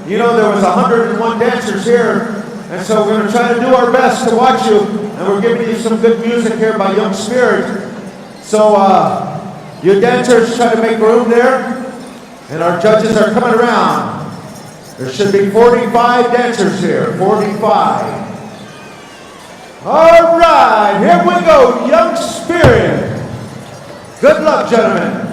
there was 101 dancers here, and so we're going to try to do our best to watch you, and we're giving you some good music here by Young Spirit. So, you dancers try to make room there. And our judges are coming around. There should be 45 dancers here, 45. All right, here we go, Young Spirit. Good luck, gentlemen.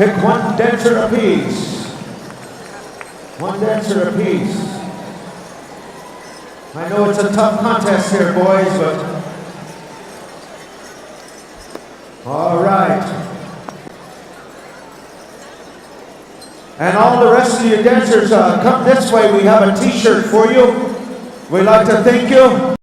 Pick one dancer apiece. One dancer apiece. I know it's a tough contest here, boys, but all right. And all the rest of you dancers, come this way. We have a t-shirt for you. We'd like to thank you.